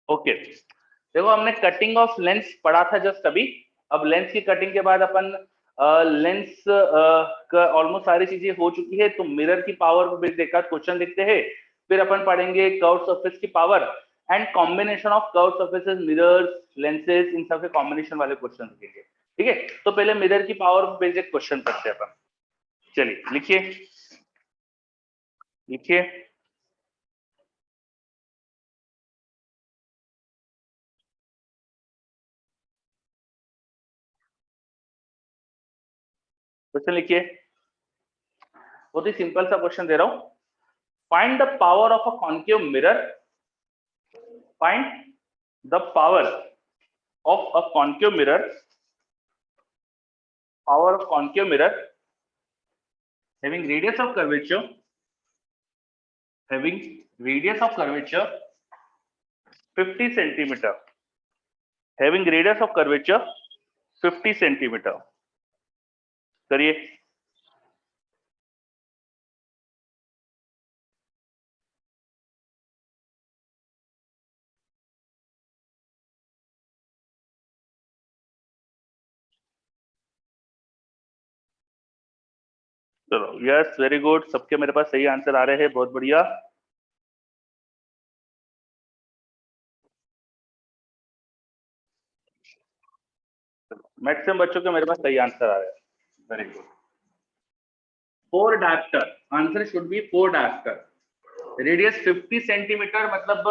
Okay, देखो हमने cutting of lens पढ़ा था जस्ट अभी। अब लेंस की कटिंग के बाद अपन लेंस का ऑलमोस्ट सारी चीजें हो चुकी है, तो मिरर की पावर पे देखा क्वेश्चन देखते हैं, फिर अपन पढ़ेंगे कर्व सरफेस की power and combination of curve surfaces, mirrors, lenses, इन सब के कॉम्बिनेशन वाले क्वेश्चन देखेंगे। ठीक है, तो पहले मिरर की पावर पे बेसिक क्वेश्चन करते हैं अपन। चलिए लिखिए लिखिए। क्वेश्चन लिखिए, बहुत ही सिंपल सा क्वेश्चन दे रहा हूं। Find the power of a concave mirror, find the power of a concave mirror, power of concave mirror having radius of curvature, having radius of curvature 50 centimeter, having radius of curvature 50 centimeter। करिए। चलो, yes, very good, सबके मेरे पास सही answer आ रहे हैं, बहुत बढ़िया। Maximum बच्चों के मेरे पास सही आंसर आ रहे हैं, very good. 4 dioptre, answer should be 4 dioptre. Radius 50 centimetre मतलब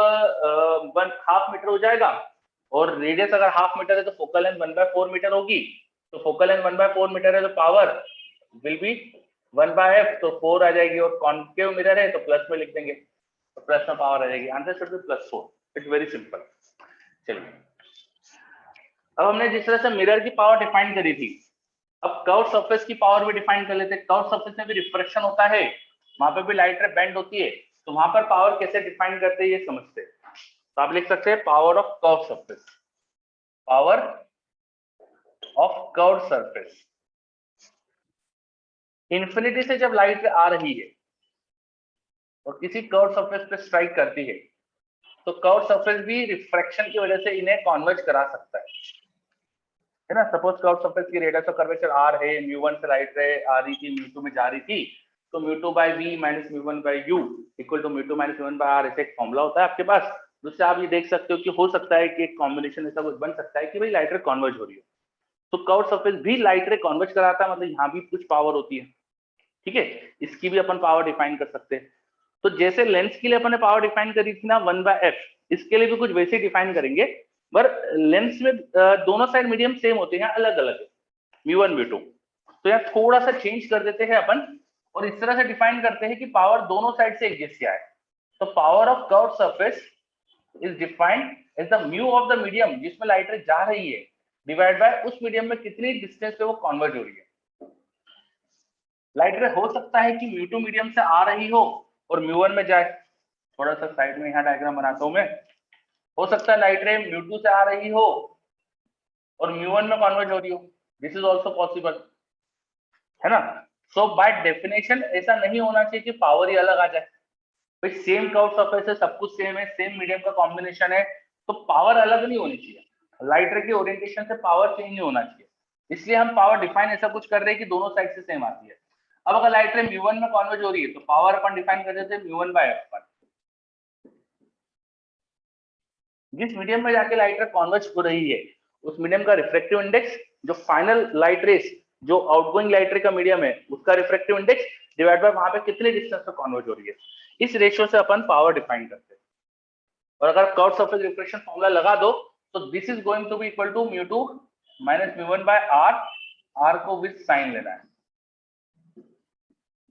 1/2 मीटर हो जाएगा, और रेडियस अगर 1/2 मीटर है तो फोकल लेंथ 1/4 मीटर होगी। तो फोकल लेंथ 1/4 मीटर है तो पावर विल बी 1/f, तो 4 आ जाएगी। और कॉन्केव मिरर है तो प्लस में लिख देंगे, तो प्लस में पावर आ जाएगी। Answer should be +4। It's very simple. चलिए, अब हमने जिस तरह से मिरर की पावर डिफाइन करी थी, अब कर्व सरफेस की पावर भी डिफाइन कर लेते हैं। कर्व सरफेस में भी रिफ्रेक्शन होता है, वहां पे भी लाइट रे बेंड होती है, तो वहां पर पावर कैसे डिफाइन करते हैं ये समझते हैं। तो आप लिख सकते हैं power of curve surface, power of curve surface. Infinity से जब लाइट आ रही है और किसी कर्व सरफेस पे स्ट्राइक करती है, तो कर्व सरफेस भी रिफ्रैक्शन की वजह से इन्हें कॉन्वर्ज करा सकता है ना। सपोज कर्व सरफेस की रेडियस ऑफ कर्वेचर r है, μ1 से लाइट रे आ रही थी, μ2 में जा रही थी, तो μ2 by v minus μ1 by u equal to μ2 minus μ1 by r, ऐसे एक फॉर्मूला होता है आपके पास, जिससे आप ये देख सकते हो कि हो सकता है कि एक कॉम्बिनेशन ऐसा कुछ बन सकता है कि भाई लाइट रे कॉन्वर्ज हो रही है। तो कर्व सरफेस भी लाइट रे कॉन्वर्ज कराता है, मतलब यहाँ भी कुछ पावर होती है। ठीक है, इसकी भी अपन पावर डिफाइन कर सकते हैं। तो जैसे लेंस के लिए अपन ने पावर डिफाइन करी थी ना 1/f, इसके लिए भी कुछ वैसे ही डिफाइन करेंगे, पर लेंस में दोनों साइड मीडियम सेम होते हैं, अलग अलग है, μ1 μ2। तो यहाँ थोड़ा सा चेंज कर देते हैं अपन, और इस तरह से डिफाइन करते हैं कि पावर दोनों साइड से एक जैसी आए। तो power of curve surface is defined as the mu of the medium जिसमें लाइट रे जा रही है, डिवाइड बाय उस मीडियम में कितनी डिस्टेंस पे वो कन्वर्ज हो रही है। लाइट रे हो सकता है कि μ2 मीडियम से आ रही हो और μ1 में जाए। थोड़ा सा साइड में यहाँ डायग्राम बनाता हूं मैं। हो सकता है लाइट रे μ2 से आ रही हो और μ1 में कन्वर्ज हो रही हो, दिस इज ऑल्सो पॉसिबल, है ना। सो बाय डेफिनेशन ऐसा नहीं होना चाहिए कि पावर ही अलग आ जाए। भाई सेम कर्व सरफेस है, सब कुछ सेम है, सेम मीडियम का कॉम्बिनेशन है, तो पावर अलग नहीं होनी चाहिए। लाइट रे की ओरिएंटेशन से पावर चेंज नहीं होना चाहिए, इसलिए हम पावर डिफाइन ऐसा कुछ कर रहे हैं कि दोनों साइड से सेम आती है। अब अगर लाइट रे μ1 में कन्वर्ज हो रही है तो पावर अपन डिफाइन कर देते हैं μ1/f। जिस मीडियम में जाके लाइट रे कन्वर्ज हो रही है उस मीडियम का रिफ्रैक्टिव इंडेक्स, जो फाइनल लाइट रेस, जो आउटगोइंग लाइट रे का मीडियम है उसका रिफ्रैक्टिव इंडेक्स, डिवाइड बाय वहां पे कितने डिस्टेंस पे कन्वर्ज हो रही है, इस रेशियो से अपन पावर डिफाइन करते हैं। और अगर कर्व सरफेस रिफ्लेक्शन फॉर्मूला लगा दो तो this is going to be equal to μ2 minus μ1 by r, r को विद साइन लेना है,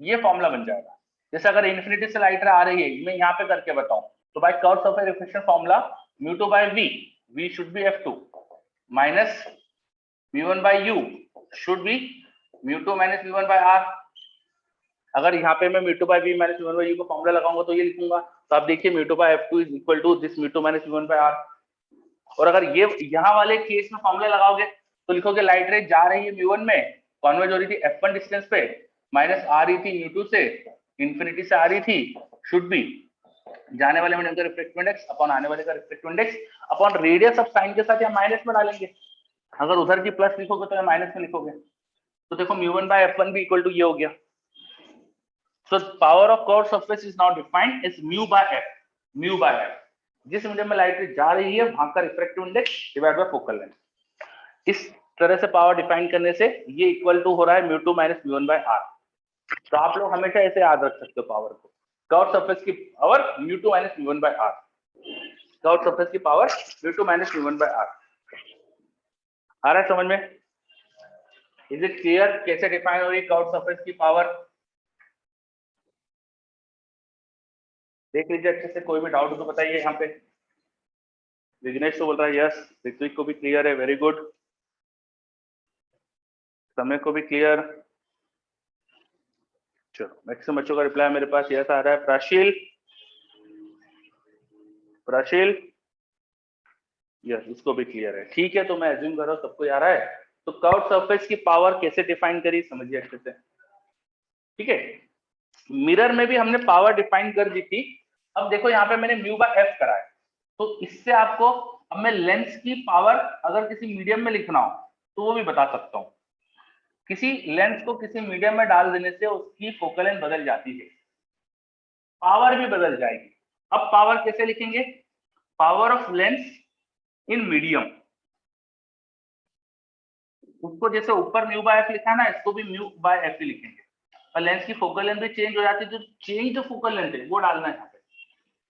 ये फॉर्मूला बन जाएगा। जैसे अगर इन्फिनिटी से लाइट आ रही है, मैं यहाँ पे करके बताऊं, तो by curve surface reflection formula μ2 by v, v should be f2 minus μ1 by u should be μ2 minus μ1 by r। अगर यहाँ पे मैं μ2 by v minus μ1 by u को फॉर्मूला लगाऊंगा तो ये लिखूंगा, तो आप देखिए μ2 by f2 is equal to this μ2 minus μ1 by r। और अगर ये यहाँ वाले केस में फॉर्मूला लगाओगे तो लिखोगे लाइट रे जा रही है μ1 में, कन्वर्ज हो रही थी f1 डिस्टेंस पे, माइनस आ रही थी μ2 से, इंफिनिटी से आ रही थी, शुड बी जाने वाले मीडियम का रिफ्रैक्टिव इंडेक्स अपॉन आने वाले का refractive index upon radius of sine के साथ या माइनस में डालेंगे। अगर उधर की प्लस लिखोगे तो या माइनस में लिखोगे। तो देखो μ1 by f1 भी इक्वल टू ये हो गया। So power of curved surface is now defined as mu by f, mu by f। जिस मीडियम में लाइट जा रही है वहां का refractive index divide bye focal length. इस तरह से पावर डिफाइन करने से ये इक्वल टू हो रहा है μ2 minus μ1 by r। तो आप लोग हमेशा ऐसे याद रख सकते हो पावर को, कर्व सरफेस की power μ2 minus μ1 by r, curve surface की पावर μ2 minus μ1 by r। आ रहा है समझ में? इज इट क्लियर कैसे डिफाइन हो रही कर्व सरफेस की पावर? देख लीजिए अच्छे से, कोई भी डाउट हो तो बताइए। यहाँ पे विघ्नेश तो बोल रहा है यस, ऋत्विक को भी क्लियर है, वेरी गुड। समय को भी क्लियर। चलो मैक्सिमम बच्चों का रिप्लाई मेरे पास यस आ रहा है। प्राशील, प्राशील यस, इसको भी क्लियर है। ठीक है, तो मैं एज्यूम कर रहा हूँ सबको आ रहा है। तो कर्व सरफेस की पावर कैसे डिफाइन करी समझिए अच्छे से। ठीक है, मिरर में भी हमने पावर डिफाइन कर दी थी। अब देखो यहाँ पे मैंने म्यू बाय एफ करा है, तो इससे आपको अब मैं लेंस की पावर अगर किसी मीडियम में लिखना हो तो वो भी बता सकता हूँ। किसी लेंस को किसी मीडियम में डाल देने से उसकी फोकल लेंथ बदल जाती है, पावर भी बदल जाएगी। अब पावर कैसे लिखेंगे? Power of lens in medium, उसको जैसे ऊपर म्यू बाय एफ लिखा है ना, इसको भी म्यू बाय एफ ही लिखेंगे। और लेंस की फोकल लेंथ भी चेंज हो जाती है, जो चेंज द फोकल लेंथ है वो डालना है यहाँ पे।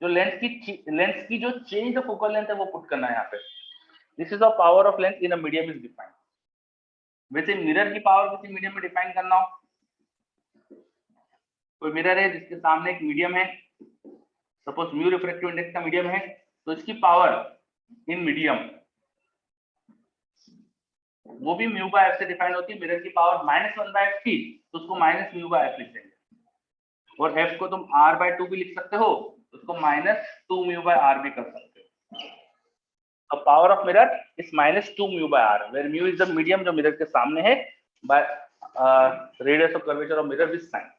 जो लेंस की जो चेंज द फोकल लेंथ है वो पुट करना है यहाँ पे। This is the power of lens in a medium is defined. वैसे मिरर की पावर किसी मीडियम में डिफाइन करना हो, कोई मिरर है जिसके सामने एक मीडियम है, सपोज म्यू रिफ्रैक्टिव इंडेक्स का मीडियम है, तो इसकी पावर इन मीडियम वो भी म्यू बाय एफ से डिफाइन होती है। मिरर की पावर -1 बाय एफ थी तो उसको माइनस म्यू बाय एफ लिख देंगे, और एफ को तुम r बाय 2 भी लिख सकते हो, उसको -2 म्यू बाय r भी कर सकते हो। अब power of mirror is -2 mu by r, where mu is the medium जो मिरर के सामने है, by radius of curvature of mirror with sign.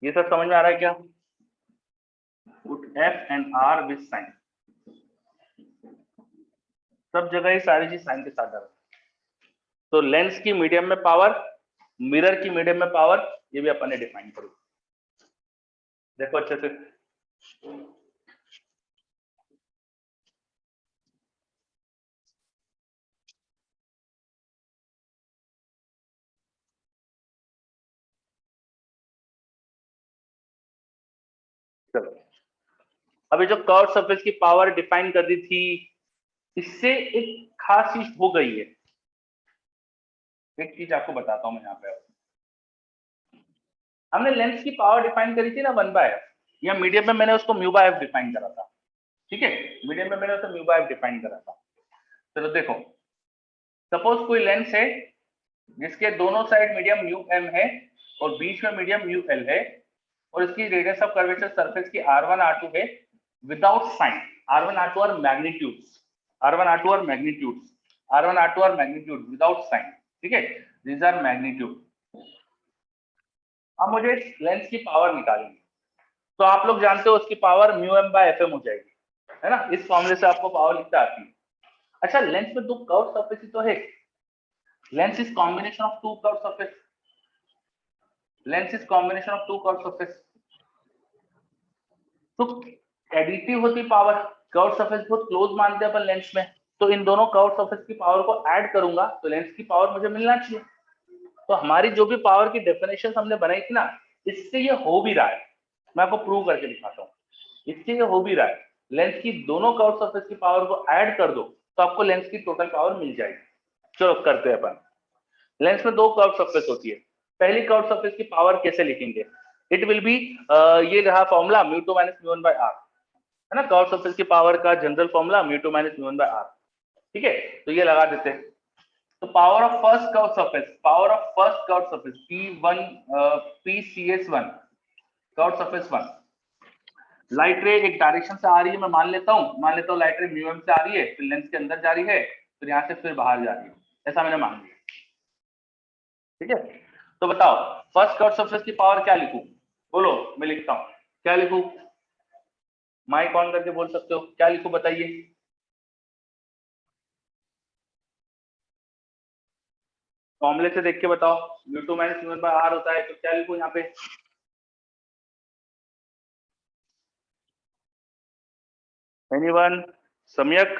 ये सब समझ में आ रहा है क्या? Put f and r with sign, सब जगह ही सारी चीज साइन के साथ डालो। तो लेंस की मीडियम में पावर, मिरर की मीडियम में पावर, ये भी अपन ने डिफाइन करी। देखो अच्छे से, चलो अभी जो कर्व सरफेस की पावर डिफाइन कर दी थी, इससे एक खास चीज हो गई है। एक चीज आपको बताता हूं मैं यहाँ पे। हमने लेंस की पावर डिफाइन करी थी ना 1 बाय एफ, या मीडियम में मैंने उसको म्यू बाय एफ डिफाइन करा था। ठीक है, मीडियम में मैंने उसको म्यू बाय एफ डिफाइन करा था। चलो देखो, सपोज कोई लेंस है जिसके दोनों साइड मीडियम म्यू एम है और बीच में मीडियम म्यू एल है, और इसकी रेडियस ऑफ कर्वेचर सरफेस की r1 r2 है without sign. r1 r2 are magnitudes, r1 r2 are magnitudes, r1 r2 are magnitude without sign. ठीक है, दीज आर मैग्नीट्यूड। अब मुझे लेंस की पावर निकालनी है, तो आप लोग जानते हो उसकी power mu M by F M हो जाएगी, है ना? इस फॉर्मूले से आपको पावर लिखते आती है। अच्छा, लेंस में दो कर्व सरफेस तो है, lens is combination of two curve surface, lens is combination of two curve surface. तो एडिटिव होती पावर, कर्व सरफेस बहुत क्लोज मानते हैं अपन लेंस में, तो इन दोनों कर्व सरफेस की पावर को ऐड करूंगा तो लेंस की पावर मुझे मिलना चाहिए। तो हमारी जो भी पावर की डेफिनेशन हमने बनाई थी ना, इससे ये हो भी रहा है। मैं आपको प्रूव करके दिखाता हूँ, इससे ये हो भी रहा है। लेंस की दोनों कर्व सरफेस की पावर को ऐड कर दो तो आपको लेंस की टोटल पावर मिल जाएगी। चलो करते हैं अपन। लेंस में दो कर्व सरफेस होती है, पहली कर्व सरफेस की पावर कैसे लिखेंगे? इट विल बी ये रहा फॉर्मूला μ2 - μ1 by r, है ना? कर्व सरफेस की पावर का जनरल फॉर्मूला μ2 - μ1 by r। ठीक है, तो ये लगा देते हैं। तो power of first curve surface, power of first curve surface p1 pcs1 curve surface 1, light रे एक डायरेक्शन से आ रही है, मैं मान लेता हूँ लाइट रे म्यू एम से आ रही है, फिर लेंस के अंदर जा रही है, फिर यहाँ से फिर बाहर जा रही है, ऐसा मैंने मान लिया। ठीक है, तो बताओ फर्स्ट कर्व सरफेस की पावर क्या लिखूं? बोलो, मैं लिखता हूं, क्या लिखूं? माइक ऑन करके बोल सकते हो, क्या लिखूं बताइए। फॉर्मूले से देख के बताओ, म्यू2 माइनस म्यू1 बाय आर होता है, तो क्या लिखूं यहाँ पे। एनीवन? सम्यक?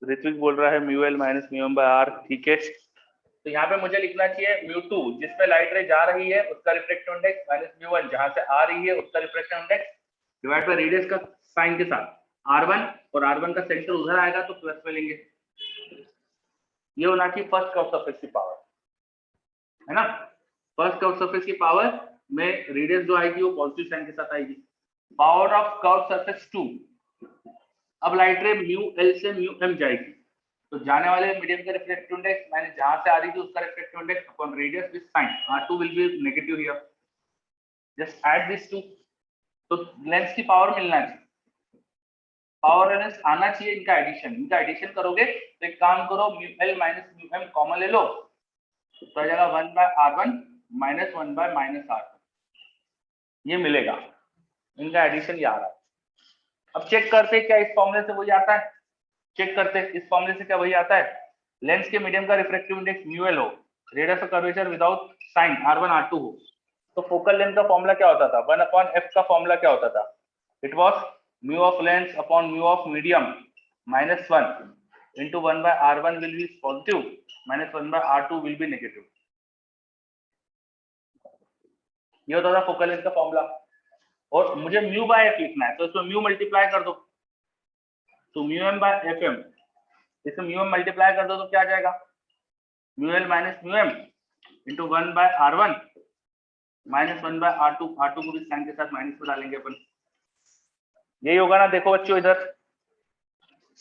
ऋत्विक बोल रहा है mu L minus mu by R, ठीक है। तो यहाँ पे मुझे लिखना चाहिए म्यू2 जिसमें लाइट रे जा रही है उसका रिफ्लेक्टिव इंडेक्स माइनस म्यू1 जहां से आ रही है उसका reflective index divide by radius का साइन के साथ r1, और r1 का सेंटर उधर आएगा तो प्लस में लेंगे। ये होना चाहिए फर्स्ट कर्व सरफेस की पावर, है ना। फर्स्ट कर्व सरफेस की पावर में रेडियस जो आएगी वो पॉजिटिव साइन के साथ आएगी। Power of curve surface 2। अब लाइट रे म्यू एल से म्यू एम जाएगी, तो जाने वाले मीडियम का रिफ्लेक्टिव इंडेक्स मैंने जहां से आ रही थी उसका reflective index upon radius with sine r2 will be negative here. Just add this two, तो लेंस की पावर मिलना चाहिए, पावर लेंस आना चाहिए, इनका एडिशन, इनका एडिशन करोगे तो एक काम करो mu L minus mu M common ले लो, तो आ जाएगा 1 by r1 minus 1 bye minus r2, ये मिलेगा। इनका एडिशन ये आ रहा है। अब चेक करते क्या इस फॉर्मूले से वही आता है, चेक करते इस फॉर्मूले से क्या वही आता है। लेंस के मीडियम का रिफ्रैक्टिव इंडेक्स म्यू एल हो, radius of curvature without sign r1 r2 हो, तो फोकल लेंथ का फॉर्मूला क्या होता था, 1 अपॉन f का फॉर्मूला क्या होता था, it was mu of lens upon mu of medium minus 1 into 1 by r1 will be positive minus 1 by r2 will be negative। ये होता था फोकल लेंथ का फॉर्मूला। और मुझे म्यू बाय एफ लिखना है, तो इसमें म्यू मल्टीप्लाई कर दो, तो mu M by F M, इसमें म्यू एम मल्टीप्लाई कर दो तो क्या आ जाएगा, mu L minus mu M into 1 by r1 minus 1 by r2, r2 को भी साइन के साथ माइनस में डालेंगे अपन, यही होगा ना। देखो बच्चों इधर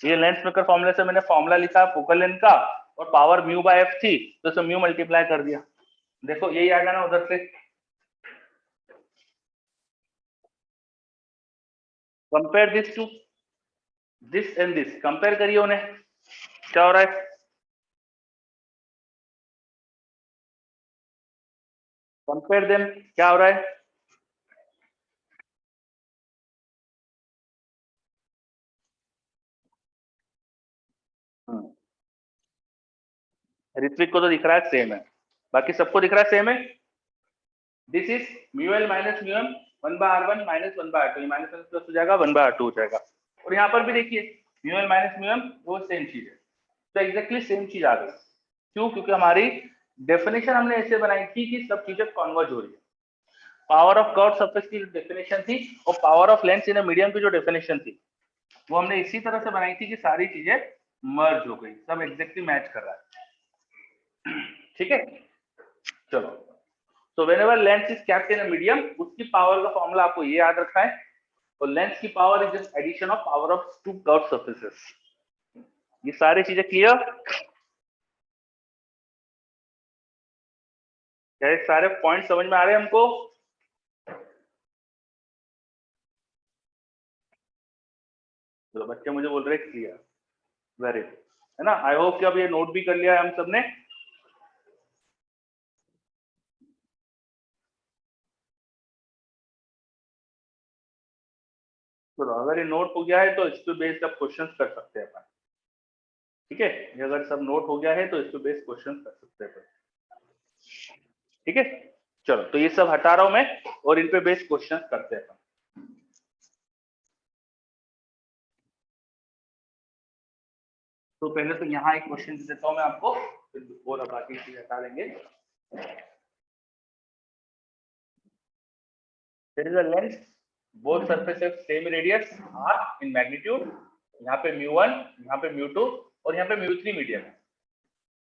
ये लेंस मेकर फॉर्मूले से मैंने फॉर्मूला लिखा फोकल लेंथ का, और पावर म्यू बाय एफ थी तो इसमें म्यू मल्टीप्लाई कर दिया, देखो यही आएगा ना उधर से। Compare this to this and this, compare करिए उन्हें, क्या हो रहा है। कंपेयर देम, क्या हो रहा है। ऋत्विक को तो दिख रहा है सेम है, बाकी सबको दिख रहा है सेम है। This is mu L minus mu M 1 by r1 minus 1 by r2, minus plus हो जाएगा 1 बाय r2 हो जाएगा। और यहाँ पर भी देखिए mu L minus mu M वो सेम चीज है, तो एग्जैक्टली सेम चीज आ गई। क्यों, क्योंकि हमारी डेफिनेशन हमने ऐसे बनाई थी कि सब चीजें कॉन्वर्ज हो रही है। पावर ऑफ कर्व सरफेस की डेफिनेशन थी और power of lens in a medium की जो डेफिनेशन थी वो हमने इसी तरह से बनाई थी कि सारी चीजें मर्ज हो गई, सब एग्जैक्टली मैच कर रहा है। ठीक है, चलो। तो whenever lens is kept in a medium, उसकी पावर का फॉर्मूला आपको ये याद रखना है, और लेंस की power is just addition of power of two curve surfaces. ये सारी चीजें क्लियर, क्या ये सारे पॉइंट समझ में आ रहे हैं हमको। तो बच्चे मुझे बोल रहे हैं क्लियर, वेरी, है ना। आई होप कि अब ये नोट भी कर लिया है हम सबने। तो अगर ये नोट हो गया है तो इस पे बेस्ड आप क्वेश्चंस कर सकते हैं अपन, ठीक है। ये अगर सब नोट हो गया है तो इस पे बेस्ड क्वेश्चंस कर सकते हैं अपन, ठीक है। चलो, तो ये सब हटा रहा हूं मैं और इन पे बेस्ड क्वेश्चंस करते हैं अपन। तो पहले तो यहाँ एक क्वेश्चन देता हूं मैं आपको, फिर और बाकी चीज हटा देंगे। There is a lens, both surfaces same radius r in magnitude, यहाँ पे म्यू1, यहाँ पे म्यू2 और यहाँ पे म्यू3 मीडियम है,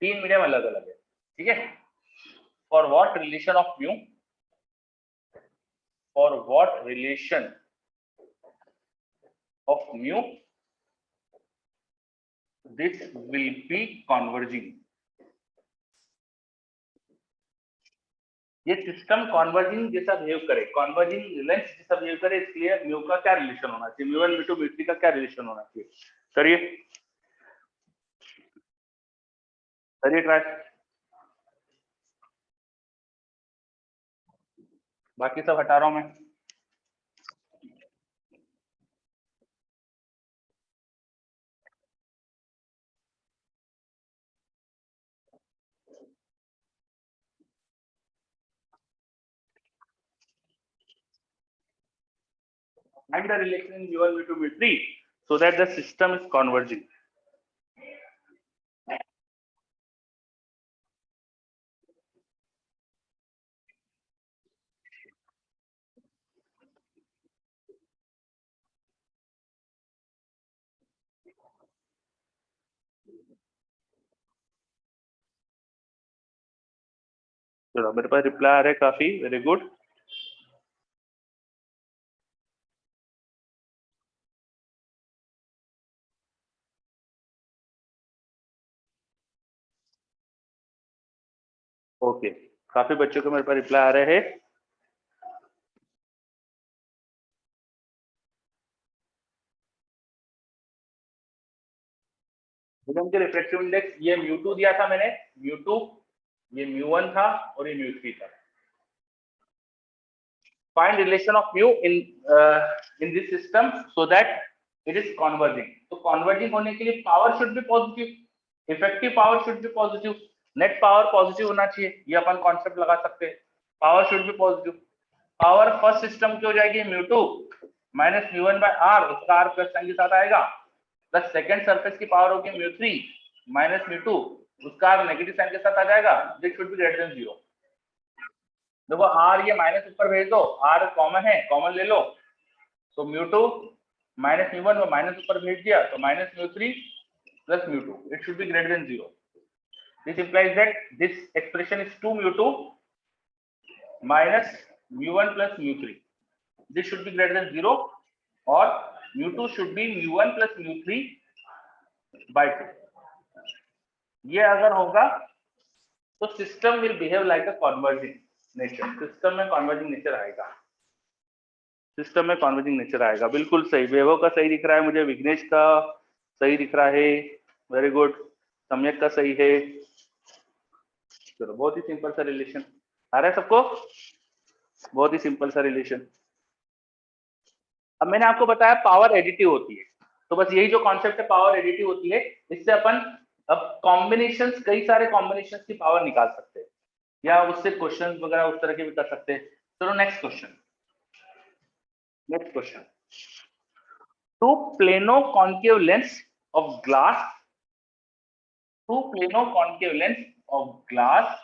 तीन मीडियम अलग अलग है, ठीक है। For what relation of mu, for what relation of mu this will be converging, ये सिस्टम कॉन्वर्जिंग जैसा बिहेव करे, कॉन्वर्जिंग लेंस जैसा बिहेव करे, इसलिए म्यू का क्या रिलेशन होना चाहिए, म्यू1 म्यू2 म्यू3 का क्या रिलेशन होना चाहिए। करिए करिए ट्राई, बाकी सब हटा रहा हूं मैं। Find the relation in mu1, mu2, mu3 so that the system is converging. चलो मेरे पास रिप्लाई आ रहा है काफी, वेरी गुड. ओके, काफी बच्चों को मेरे पास रिप्लाई आ रहे हैं. मीडियम के रिफ्रैक्टिव इंडेक्स, ये mu2 दिया था मैंने, mu2, ये mu1 था और ये mu3 था. Find relation of mu in this system so that it is converging. तो converging होने के लिए power should be positive, effective power should be positive, net power positive होना चाहिए. ये अपन कॉन्सेप्ट लगा सकते हैं. Power should be positive. Power first system की हो जाएगी mu2 minus mu1 by r, उसका r प्लस साइन के साथ आएगा. प्लस सेकंड सरफेस की पावर होगी mu3 माइनस mu2, उसका r नेगेटिव साइन के साथ आ जाएगा. This should be greater than 0. देखो r ये माइनस ऊपर भेज दो, r कॉमन है, कॉमन ले लो. तो mu2 माइनस mu1 वो माइनस ऊपर भेज दिया, तो minus mu3 plus mu2, it should be greater than 0. This implies that this expression is 2 mu2 minus mu1 plus mu3. This should be greater than 0 or mu2 should be mu1 plus mu3 by 2. ये अगर होगा तो system will behave like a converging nature. System में converging nature आएगा. System में converging nature आएगा. बिल्कुल सही. वैभव का सही दिख रहा है मुझे, विघ्नेश का सही दिख रहा है, वेरी गुड. सम्यक का सही है. चलो बहुत ही सिंपल सा रिलेशन आ रहा है सबको, बहुत ही सिंपल सा रिलेशन. अब मैंने आपको बताया पावर एडिटिव होती है, तो बस यही जो कॉन्सेप्ट है पावर एडिटिव होती है, इससे अपन अब कॉम्बिनेशंस, कई सारे कॉम्बिनेशंस की पावर निकाल सकते हैं या उससे क्वेश्चन वगैरह उस तरह के भी कर सकते हैं. चलो next question. Next question. Two plano concave lens of glass, two plano concave lens of glass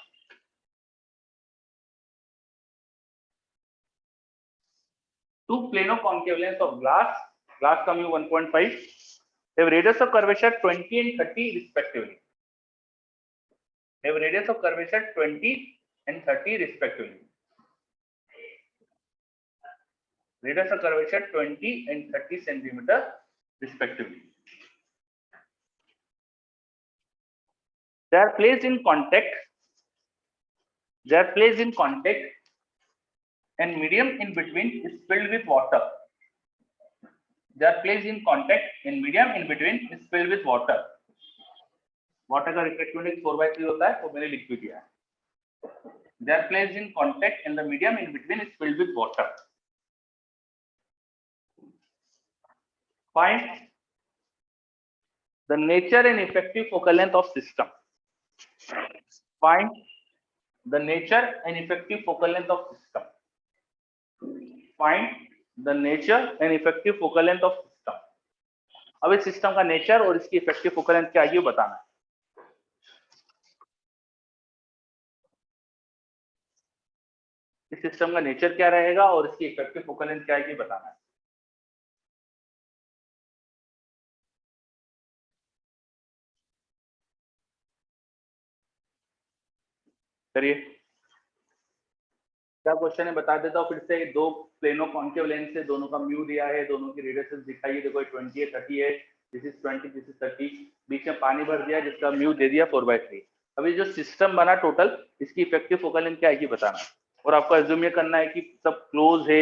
two plano concave lens of glass का mu 1.5, have radius of curvature 20 and 30 respectively. Have radius of curvature 20 and 30 respectively. Radius of curvature 20 and 30 centimeter respectively. They are placed in contact. They are placed in contact, and medium in between is filled with water. They are placed in contact, and medium in between is filled with water. Water का refractive index 4/3 होता है, वो मैंने लिख भी दिया है. They are placed in contact and the medium in between is filled with water. Find the nature and effective focal length of system. Find the nature and effective focal length of system. Find the nature and effective focal length of system. अब इस system का nature और इसकी effective focal length क्या है ये बताना है. इस सिस्टम का नेचर क्या रहेगा और इसकी इफेक्टिव फोकल लेंथ क्या है ये बताना है. करिए, क्या क्वेश्चन है बता देता हूँ फिर से. दो प्लेनो कॉन्केव लेंस है, दोनों का म्यू दिया है, दोनों की रेडियस दिखाइए. देखो 20 है, 30 है. This is 20, this is 30. बीच में पानी भर दिया जिसका म्यू दे दिया 4/3. अभी जो सिस्टम बना टोटल, इसकी इफेक्टिव फोकल लेंथ क्या है ये बताना है. और आपको एज्यूम ये करना है कि सब क्लोज है,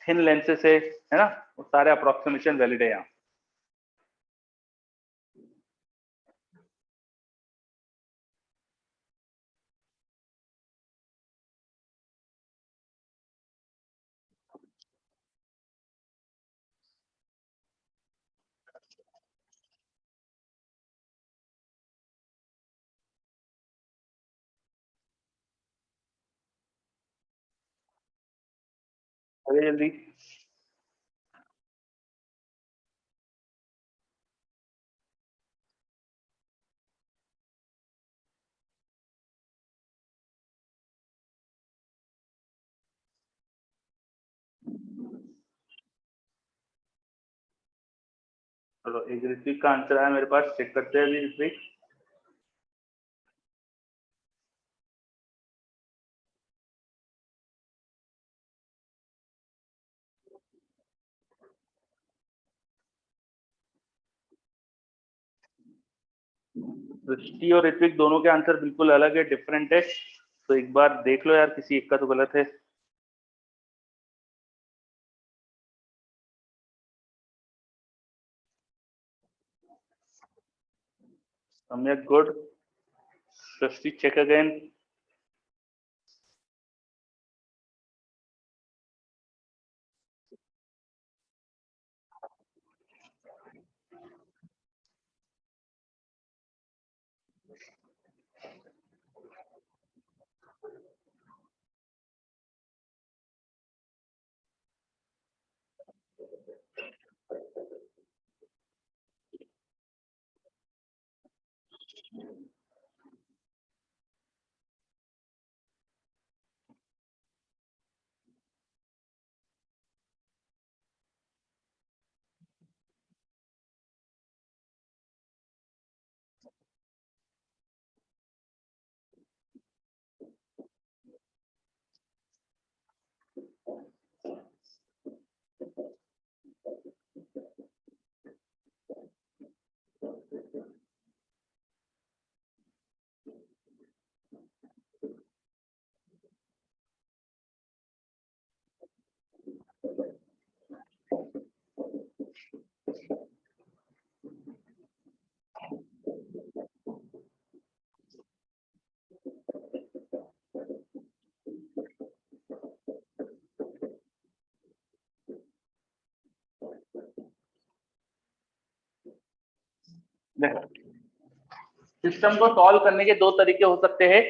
थिन लेंसेस है ना, वो सारे अप्रोक्सीमेशन वैलिड है यहाँ. जल्दी चलो एक ऋत्विक का आंसर है मेरे पास, चेक करते हैं अभी ऋत्विक। दृष्टि और ऋत्विक दोनों के आंसर बिल्कुल अलग है, डिफरेंट है, तो एक बार देख लो यार, किसी एक का तो गलत है। सम्यक, गुड। सृष्टि, चेक अगेन। सिस्टम को सॉल्व करने के दो तरीके हो सकते हैं।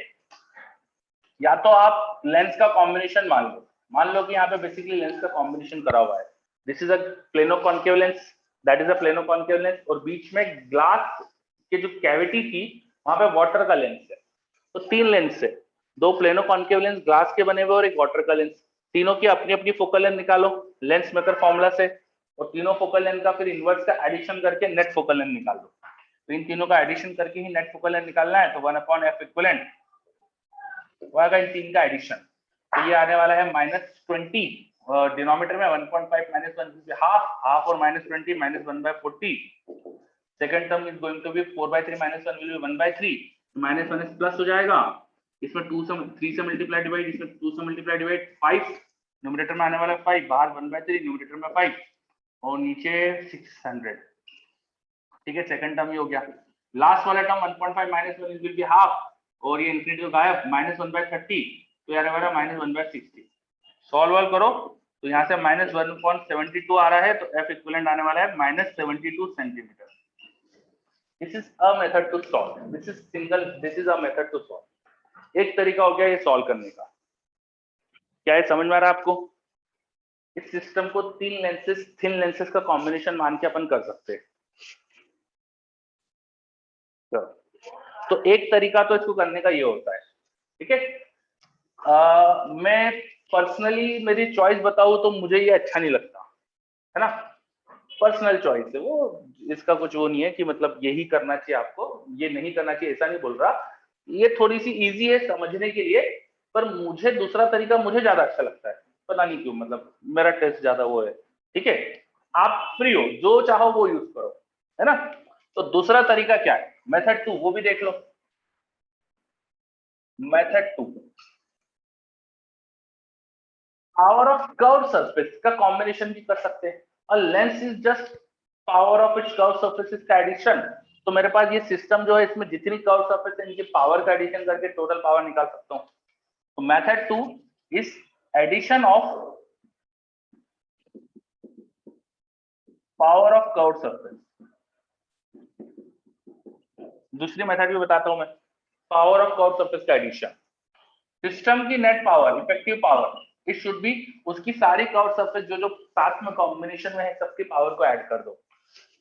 या तो आप लेंस का कॉम्बिनेशन मान लो कि यहाँ पे बेसिकली लेंस का कॉम्बिनेशन करा हुआ है। This is a plano concave lens, that is a plano concave lens, और बीच में ग्लास के जो कैविटी थी वहां पे वाटर का लेंस है। तो तीन लेंस है, दो प्लेनो कॉन्केव लेंस ग्लास के बने हुए और एक वाटर का लेंस। तीनों की अपनी अपनी फोकल लेंथ निकालो लेंस मेकर फॉर्मूला से, और तीनों फोकल लेंथ का फिर इनवर्स का एडिशन करके नेट फोकल लेंथ निकाल दो। तो इन तीनों का एडिशन करके ही नेट फोकल लेंथ निकालना है। तो 1/f इक्विवेलेंट होगा इन तीन का एडिशन। तो ये आने वाला है -20, डिनोमिनेटर में 1.5 -1 हाफ, हाफ और -20 -1/40। Second term is going to be 4/3 -1 will be 1/3, -1 इस प्लस हो जाएगा, इसमें 2 से 3 से मल्टीप्लाई डिवाइड, इसमें 2 से मल्टीप्लाई डिवाइड 5, न्यूमरेटर में आने वाला है 5, बाहर 1/3, न्यूमरेटर में 5 और नीचे 600। ठीक है, सेकंड टर्म ये हो गया। लास्ट वाला टर्म 1.5 -1 विल बी हाफ, और ये इंफिनिटी तो गायब, -1/30, तो यार हमारा -1/60। सॉल्व करो तो यहाँ से -1.72 आ रहा है, तो F इक्विवेलेंट आने वाला है -72 centimetre. This is a method to solve, this is a method to solve. एक तरीका हो गया ये सॉल्व करने का। क्या ये समझ में आ रहा है आपको? इस सिस्टम को थिन लेंसेज का कॉम्बिनेशन मान के अपन कर सकते हैं। तो एक तरीका तो इसको करने का ये होता है, ठीक है। मैं पर्सनली मेरी चॉइस बताऊं तो मुझे ये अच्छा नहीं लगता, है ना। पर्सनल चॉइस है वो, इसका कुछ वो नहीं है कि मतलब यही करना चाहिए आपको, ये नहीं करना चाहिए, ऐसा नहीं बोल रहा। ये थोड़ी सी इजी है समझने के लिए, पर मुझे दूसरा तरीका मुझे ज्यादा अच्छा लगता है, पता नहीं क्यों, मतलब मेरा टेस्ट ज्यादा वो है। ठीक है, आप फ्री हो, जो चाहो वो यूज करो, है ना। तो दूसरा तरीका क्या है, मेथड 2, वो भी देख लो। Method 2, power of curve surface का कॉम्बिनेशन भी कर सकते हैं। और lens is just power of its curve surfaces का एडिशन। तो मेरे पास ये सिस्टम जो है, इसमें जितनी कर्व सरफेस है इनकी पावर का एडिशन करके टोटल पावर निकाल सकता हूँ। तो method 2 is addition of power of curve surface. दूसरी मेथड भी बताता हूं मैं, पावर ऑफ कर्व सरफेस का एडिशन। सिस्टम की net power, effective power, it should be उसकी सारी कर्व सरफेस जो जो साथ में कॉम्बिनेशन में है, सबकी पावर को ऐड कर दो।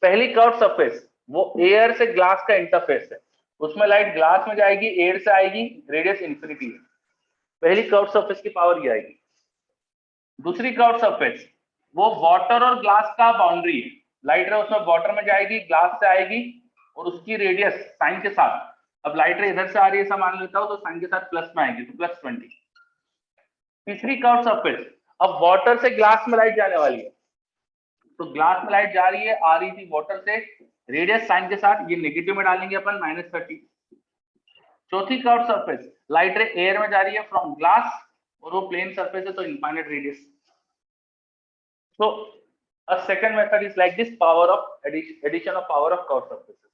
पहली कर्व सरफेस वो एयर से ग्लास का इंटरफेस है, उसमें लाइट ग्लास में जाएगी, एयर से आएगी, रेडियस इंफिनिटी है। पहली कर्व सरफेस की पावर ये आएगी। दूसरी कर्व सरफेस वो वाटर और ग्लास का बाउंड्री है, लाइट रे उसमें वाटर में जाएगी, ग्लास से आएगी और उसकी रेडियस साइन के साथ, अब लाइट रे इधर से आ रही है ऐसा मान लेता हूं, तो साइन के साथ प्लस में आएगी, तो +20। तीसरी कर्व सरफेस, अब वाटर से ग्लास में लाइट जाने वाली है, तो ग्लास में लाइट जा रही है, आ रही थी वाटर से, रेडियस साइन के साथ, ये नेगेटिव में डालेंगे अपन -30। चौथी कर्व सरफेस, लाइट रे एयर में जा रही है फ्रॉम ग्लास और वो प्लेन सरफेस है तो infinite radius. So a second method is like this, power of addition of power of curved surfaces.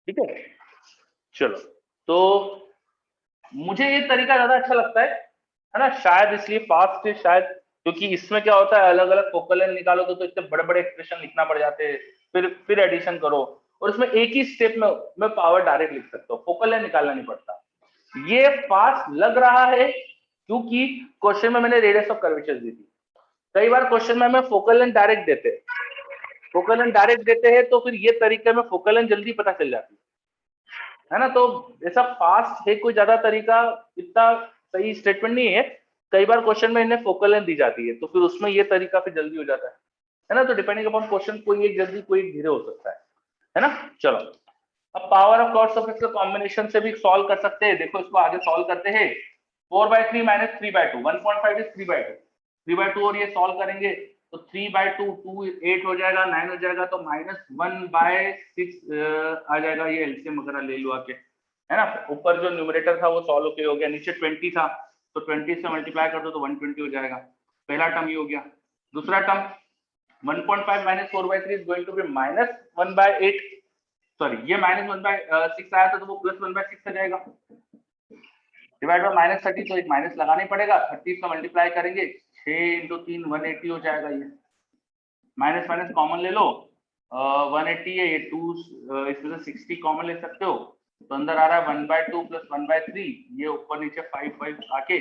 ठीक है, चलो, तो मुझे ये तरीका ज्यादा अच्छा लगता है ना, शायद इसलिए फास्ट है, शायद क्योंकि इसमें क्या होता है, अलग अलग फोकल लेंथ निकालो तो इतने बड़े बड़े एक्सप्रेशन लिखना पड़ जाते हैं, फिर एडिशन करो, और उसमें एक ही स्टेप में मैं पावर डायरेक्ट लिख सकता हूँ, फोकल लेंथ निकालना नहीं पड़ता। ये फास्ट लग रहा है क्योंकि क्वेश्चन में मैंने रेडियस ऑफ कर्वेचर दी थी। कई बार क्वेश्चन में हमें फोकल लेंथ डायरेक्ट देते हैं, फोकल लेंथ डायरेक्ट देते हैं तो फिर ये तरीके में फोकल लेंथ जल्दी पता चल जाती है ना, तो ऐसा फास्ट है कोई ज्यादा तरीका, इतना सही स्टेटमेंट नहीं है। कई बार क्वेश्चन में इन्हें फोकल लेंथ दी जाती है तो फिर उसमें ये तरीका फिर जल्दी हो जाता है ना, तो डिपेंडिंग अपॉन क्वेश्चन कोई एक जल्दी कोई एक धीरे हो सकता है ना। चलो, अब पावर ऑफ कर्व सरफेस का कॉम्बिनेशन से भी सॉल्व कर सकते हैं, देखो इसको आगे सॉल्व करते हैं। 4/3 - 3/2, 1.5 इज 3/2, 3/2 और ये सॉल्व करेंगे तो 3/2 2 8 हो जाएगा, 9 हो जाएगा, तो -1/6 आ जाएगा, ये एलसीएम वगैरह ले लो आके, है ना। ऊपर जो न्यूमरेटर था वो सॉल्व हो गया, नीचे 20 था तो 20 से मल्टीप्लाई कर दो तो 120 हो जाएगा। पहला टर्म ये हो गया। दूसरा term 1.5 - 4/3 is going to be -1/8, sorry ये -1/6 आया था तो वो +1/6 आ जाएगा, डिवाइड बाय -30, तो एक माइनस लगाना ही पड़ेगा, 30 से मल्टीप्लाई करेंगे, 6 × 3 180 हो जाएगा, ये माइनस माइनस कॉमन ले लो, 180 है, ये 2 इसमें से 60 कॉमन ले सकते हो, तो अंदर आ रहा है 1/2 + 1/3, ये ऊपर नीचे 5 आके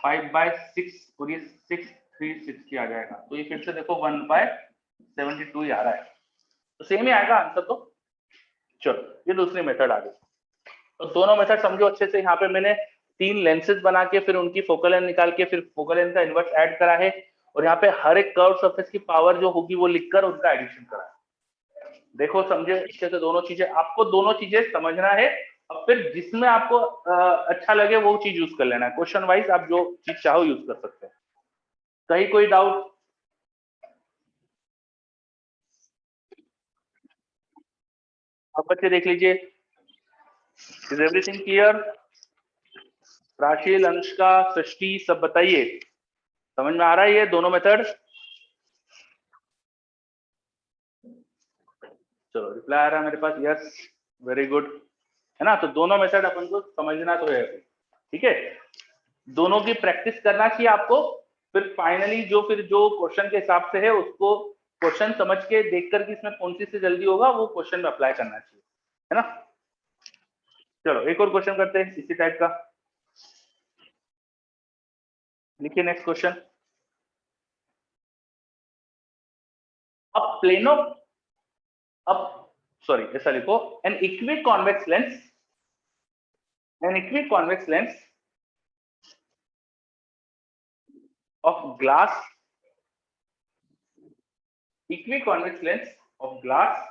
5/6 और ये 6 360 आ जाएगा, तो ये फिर से देखो 1/72 ही आ रहा है, तो सेम ही आएगा आंसर। तो चलो ये दूसरी मेथड आ गई, तो दोनों मेथड समझो अच्छे से। यहाँ पे मैंने 3 लेंसेज बना के फिर उनकी फोकल लेंथ निकाल के फिर फोकल लेंथ का इनवर्स ऐड करा है, और यहाँ पे हर एक कर्व सरफेस की पावर जो होगी वो लिखकर उनका एडिशन करा है। देखो समझे अच्छे से, दोनों चीजें आपको दोनों चीजें समझना है, अब फिर जिसमें आपको अच्छा लगे वो चीज यूज कर लेना है, क्वेश्चन वाइज आप जो चीज चाहो यूज कर सकते हैं। कहीं कोई डाउट? अब बच्चे देख लीजिए, इज एवरीथिंग क्लियर? राशिल, अनुष्का, सृष्टि, सब बताइए, समझ में आ रहा है ये दोनों मेथड? चलो रिप्लाई आ रहा है मेरे पास, यस, वेरी गुड, है ना। तो दोनों मेथड अपन को समझना तो है, ठीक है, दोनों की प्रैक्टिस करना चाहिए आपको, फिर फाइनली फिर जो क्वेश्चन के हिसाब से है उसको क्वेश्चन समझ के देख कर कि इसमें कौन सी से जल्दी होगा वो क्वेश्चन में अप्लाई करना चाहिए, है ना। चलो एक और क्वेश्चन करते हैं इसी टाइप का, लिखिए नेक्स्ट क्वेश्चन। अब प्लेनो, अब सॉरी ऐसा लिखो, an equiconvex lens, an equiconvex lens of glass, equiconvex lens of glass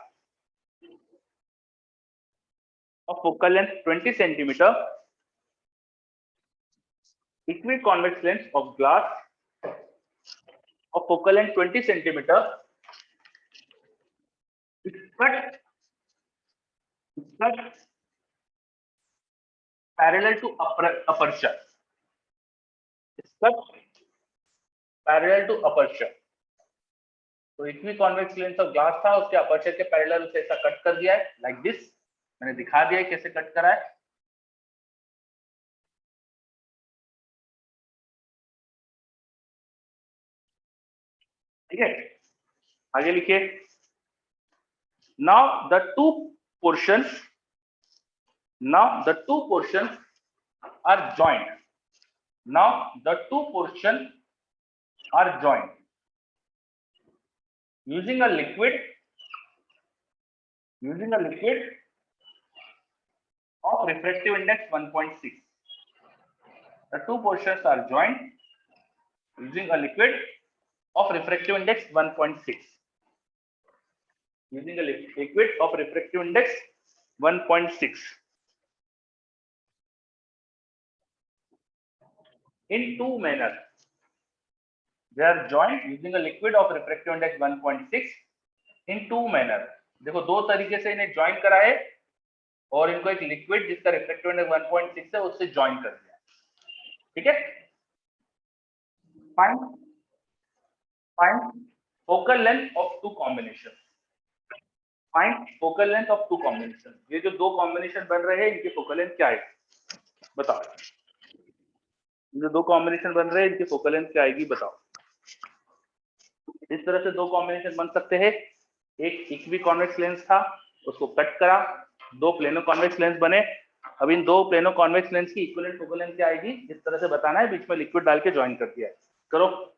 of focal length 20 centimeter, equiconvex lens of glass of focal length 20 centimeter is cut parallel to aperture, is cut parallel to aperture। तो इक्विकॉन्वेक्स lens of glass था, उसके aperture के parallel उसे ऐसा cut कर दिया है, like this, मैंने दिखा दिया है कैसे कट करा है। ठीक है, आगे लिखिए। Now the two portions, now the two portions are joined, now the two portions are joined using a liquid, of refractive index 1.6, the two portions are joined using a liquid of refractive index 1.6. Using a liquid of refractive index 1.6 in two manner. They are joined using a liquid of refractive index 1.6 in two manner. देखो दो तरीके से इन्हें join करा है और इनको एक लिक्विड जिसका रिफ्रेक्टिव इंडेक्स 1.6 है उससे ज्वाइन कर दिया. ठीक है. Find focal length of two combination. Find focal length of two combination. ये जो दो कॉम्बिनेशन बन रहे हैं इनकी फोकल लेंथ क्या है बताओ. जो दो कॉम्बिनेशन बन रहे हैं इनकी फोकल लेंथ क्या आएगी बताओ. इस तरह से दो कॉम्बिनेशन बन सकते हैं. एक इक्वी कॉन्वेक्स लेंस था उसको कट करा, दो प्लेनो कॉन्वेक्स लेंस बने. अब इन दो प्लेनो कॉन्वेक्स लेंस की इक्विवेलेंट फोकल लेंथ क्या आएगी इस तरह से बताना है. बीच में लिक्विड डाल के ज्वाइन कर दिया है. करो.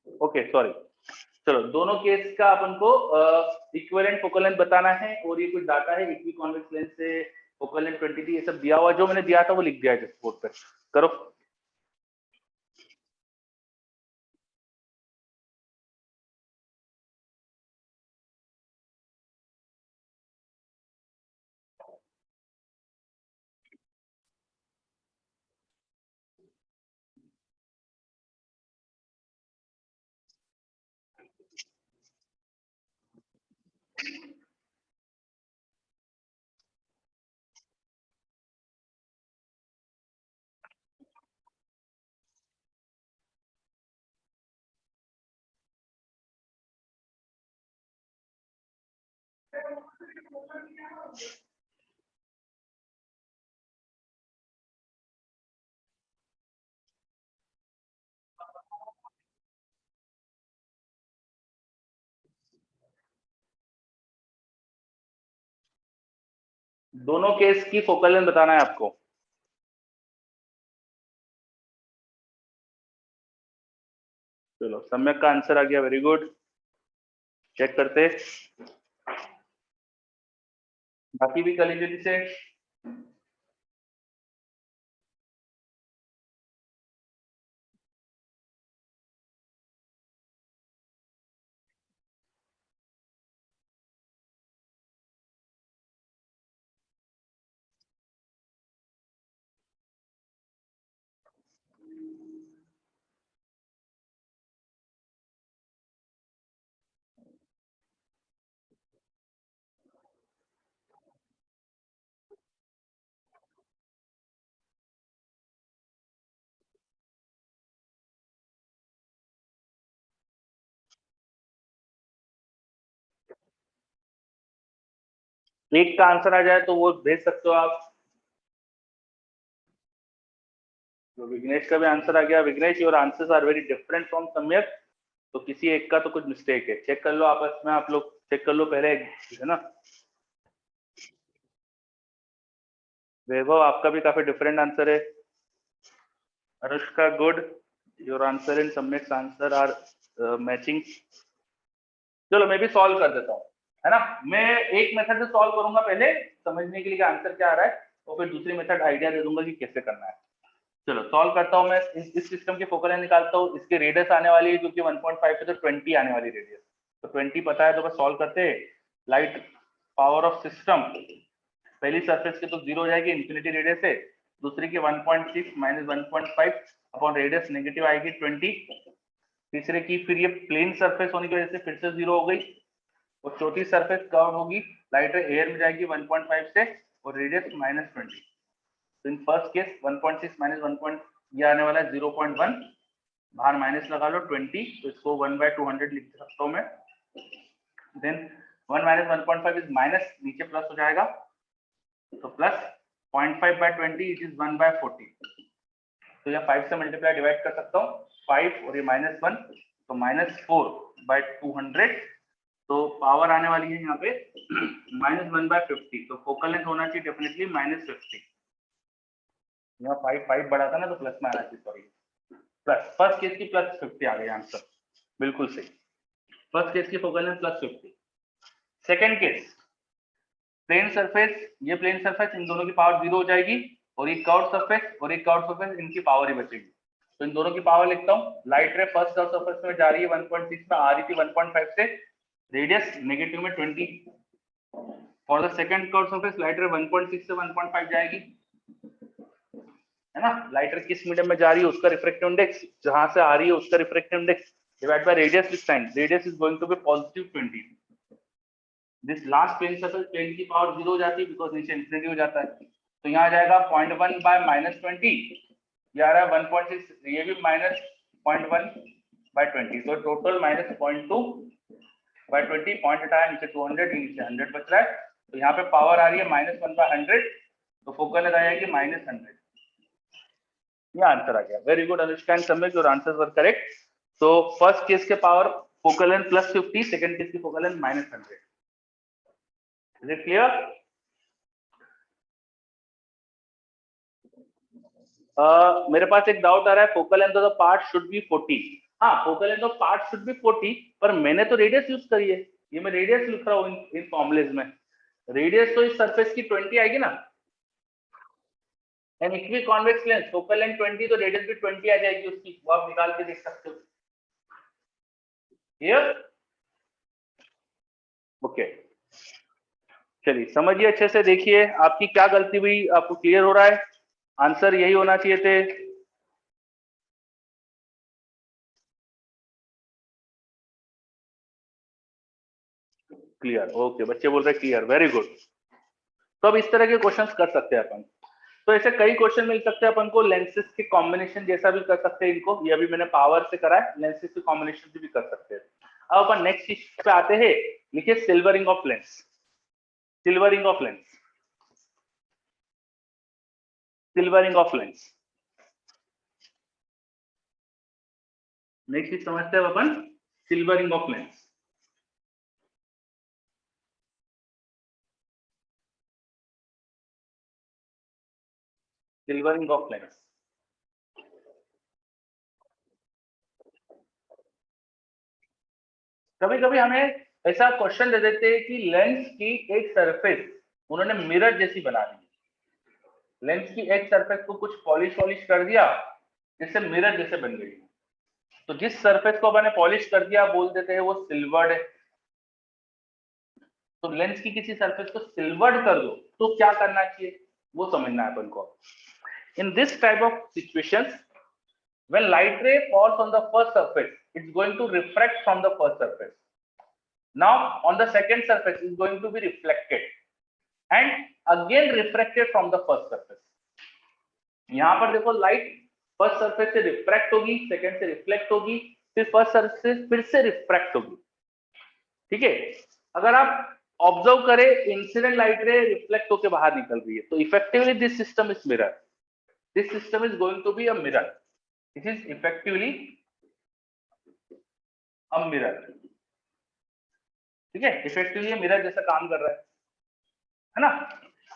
Okay sorry. चलो दोनों केस का अपन को इक्विवेलेंट फोकल लेंथ बताना है और ये कुछ डाटा है इक्वी कॉन्वेक्स लेंस से फोकल लेंथ 20 थी. ये सब दिया हुआ जो मैंने दिया था वो लिख दिया है बोर्ड पे. करो. दोनों केस की फोकल लेंथ बताना है आपको. चलो सम्यक का आंसर आ गया. Very good. चेक करते. बाकी भी कर लीजिए जिसे. एक का आंसर आ जाए तो वो भेज सकते हो आप. तो विघ्नेश का भी आंसर आ गया. Vighnesh your answers are very different from Samyak. तो किसी एक का तो कुछ मिस्टेक है. चेक कर लो आपस में. आप लोग चेक कर लो पहले है ना. वैभव आपका भी काफी डिफरेंट आंसर है. Anushka good. Your answer and सम्यक आंसर आर मैचिंग. चलो मैं भी सॉल्व कर देता हूँ है ना. मैं एक मेथड से सॉल्व करूंगा पहले समझने के लिए कि आंसर क्या आ रहा है और फिर दूसरी मेथड आइडिया दे दूंगा कि कैसे करना है. चलो सॉल्व करता हूँ मैं। इस सिस्टम की फोकल लेंथ निकालता हूँ, इसके रेडियस आने वाली है क्योंकि 1.5 पे तो 20 आने वाली रेडियस, तो 20 पता है तो बस सॉल्व करते हैं। लाइट पावर ऑफ सिस्टम, पहली सरफेस की तो 0 हो जाएगी, इंफिनिटी रेडियस है, दूसरी की 1.6 माइनस 1.5 अपॉन रेडियस नेगेटिव आएगी 20, तीसरे की फिर ये प्लेन सरफेस होने की वजह से फिर से 0 हो गई, और चौथी सरफेस कर्व होगी, लाइट रे एयर में जाएगी 1.5 से और रेडियस -20। तो इन फर्स्ट केस 1.6 माइनस 1. ये आने वाला है 0.1, बाहर माइनस लगा लो 20, तो इसको 1/200 लिख सकता हूँ मैं। देन 1 माइनस 1.5 इज माइनस, नीचे प्लस हो जाएगा, तो प्लस 0.5/20 इट इज 1/40। तो यहाँ 5 से मल्टीप्लाई डिवाइड कर सकता हूँ, 5 और ये -1, तो -4/200। तो पावर आने वाली है यहाँ पे -1/50, तो फोकल लेंथ होना चाहिए डेफिनेटली -50। यहाँ 5 बढ़ा था ना तो प्लस में आना चाहिए, सॉरी प्लस, फर्स्ट केस की +50 आ गई आंसर, बिल्कुल सही। फर्स्ट केस की focal length +50। Second case plane surface, ये प्लेन सरफेस, इन दोनों की पावर 0 हो जाएगी, और ये कर्व सरफेस और एक कर्व सरफेस, इनकी पावर ही बचेगी। तो इन दोनों की पावर लिखता हूँ। लाइट रे फर्स्ट कर्व सरफेस में जा रही है 1.6 में, आ रही थी 1.5 से, रेडियस नेगेटिव में 20। For the second curve surface light रे 1.6 से 1.5 जाएगी, है ना। लाइट रे किस मीडियम में जा रही है उसका रिफ्रैक्टिव इंडेक्स, जहां से आ रही है उसका refractive index divide by radius this time, radius is going to be +20। This last plane surface, plane की पावर 0 हो जाती है बिकॉज नीचे इंफिनिटी हो जाता है, तो यहाँ आ जाएगा 0.1/-20, ये आ रहा है 1.6, ये भी -0.1/20, तो टोटल -0.2/20, पॉइंट हटाया नीचे 200, नीचे 100 बच रहा है, तो यहाँ पे पावर आ रही है -1/100, तो फोकल लेंथ आ जाएगी -100। ये आंसर आ गया। Very good, understand Samyak, your answers were correct. तो फर्स्ट केस के power focal length +50, second case की focal length -100। Is it clear? मेरे पास एक डाउट आ रहा है, focal length of the part should be 40। हाँ, focal length of part should be 40, पर मैंने तो रेडियस यूज करी है, ये मैं रेडियस लिख रहा हूँ इन फॉर्मुलेज में। रेडियस तो इस सरफेस की 20 आएगी ना, and equi convex lens, focal length 20, तो रेडियस भी 20 आ जाएगी उसकी, वो आप निकाल के देख सकते हो। क्लियर? ओके, चलिए समझिए अच्छे से, देखिए आपकी क्या गलती हुई, आपको क्लियर हो रहा है? आंसर यही होना चाहिए थे। क्लियर, ओके, बच्चे बोल रहे क्लियर, वेरी गुड। तो अब इस तरह के क्वेश्चंस कर सकते हैं अपन। तो ऐसे कई क्वेश्चन मिल सकते हैं अपन को, लेंसेज के कॉम्बिनेशन जैसा भी कर सकते हैं इनको, ये अभी मैंने पावर से करा है, लेंसेज के कॉम्बिनेशन से भी कर सकते हैं। अब अपन नेक्स्ट चीज पे आते हैं, लिखिए silvering of lens. Silvering of lens, silvering of lens. Next चीज समझते हैं अपन, silvering of lens. Silvering of lens, कभी कभी हमें ऐसा क्वेश्चन दे देते हैं कि लेंस की एक सरफेस उन्होंने मिरर जैसी बना दी, लेंस की एक सरफेस को कुछ पॉलिश वॉलिश कर दिया जिससे मिरर जैसे बन गई। तो जिस सरफेस को मैंने पॉलिश कर दिया बोल देते हैं वो सिल्वर्ड है। तो लेंस की किसी सरफेस को सिल्वर्ड कर दो तो क्या करना चाहिए, वो समझना है अपन को। In this type of situations, when light ray falls on the first surface, it's going to refract from the first surface. Now on the second surface is going to be reflected and again refracted from the first surface. यहाँ पर देखो light first surface से refract होगी, second से reflect होगी, फिर first surface फिर से रिफ्रैक्ट होगी। ठीक है, अगर आप ऑब्जर्व करें, इंसिडेंट लाइट रे रिफ्लेक्ट होकर बाहर निकल रही है, तो effectively this system is mirror, this system is going to be a mirror, this is effectively a mirror. ठीक है, इफेक्टिवली ये मिरर जैसा काम कर रहा है ना।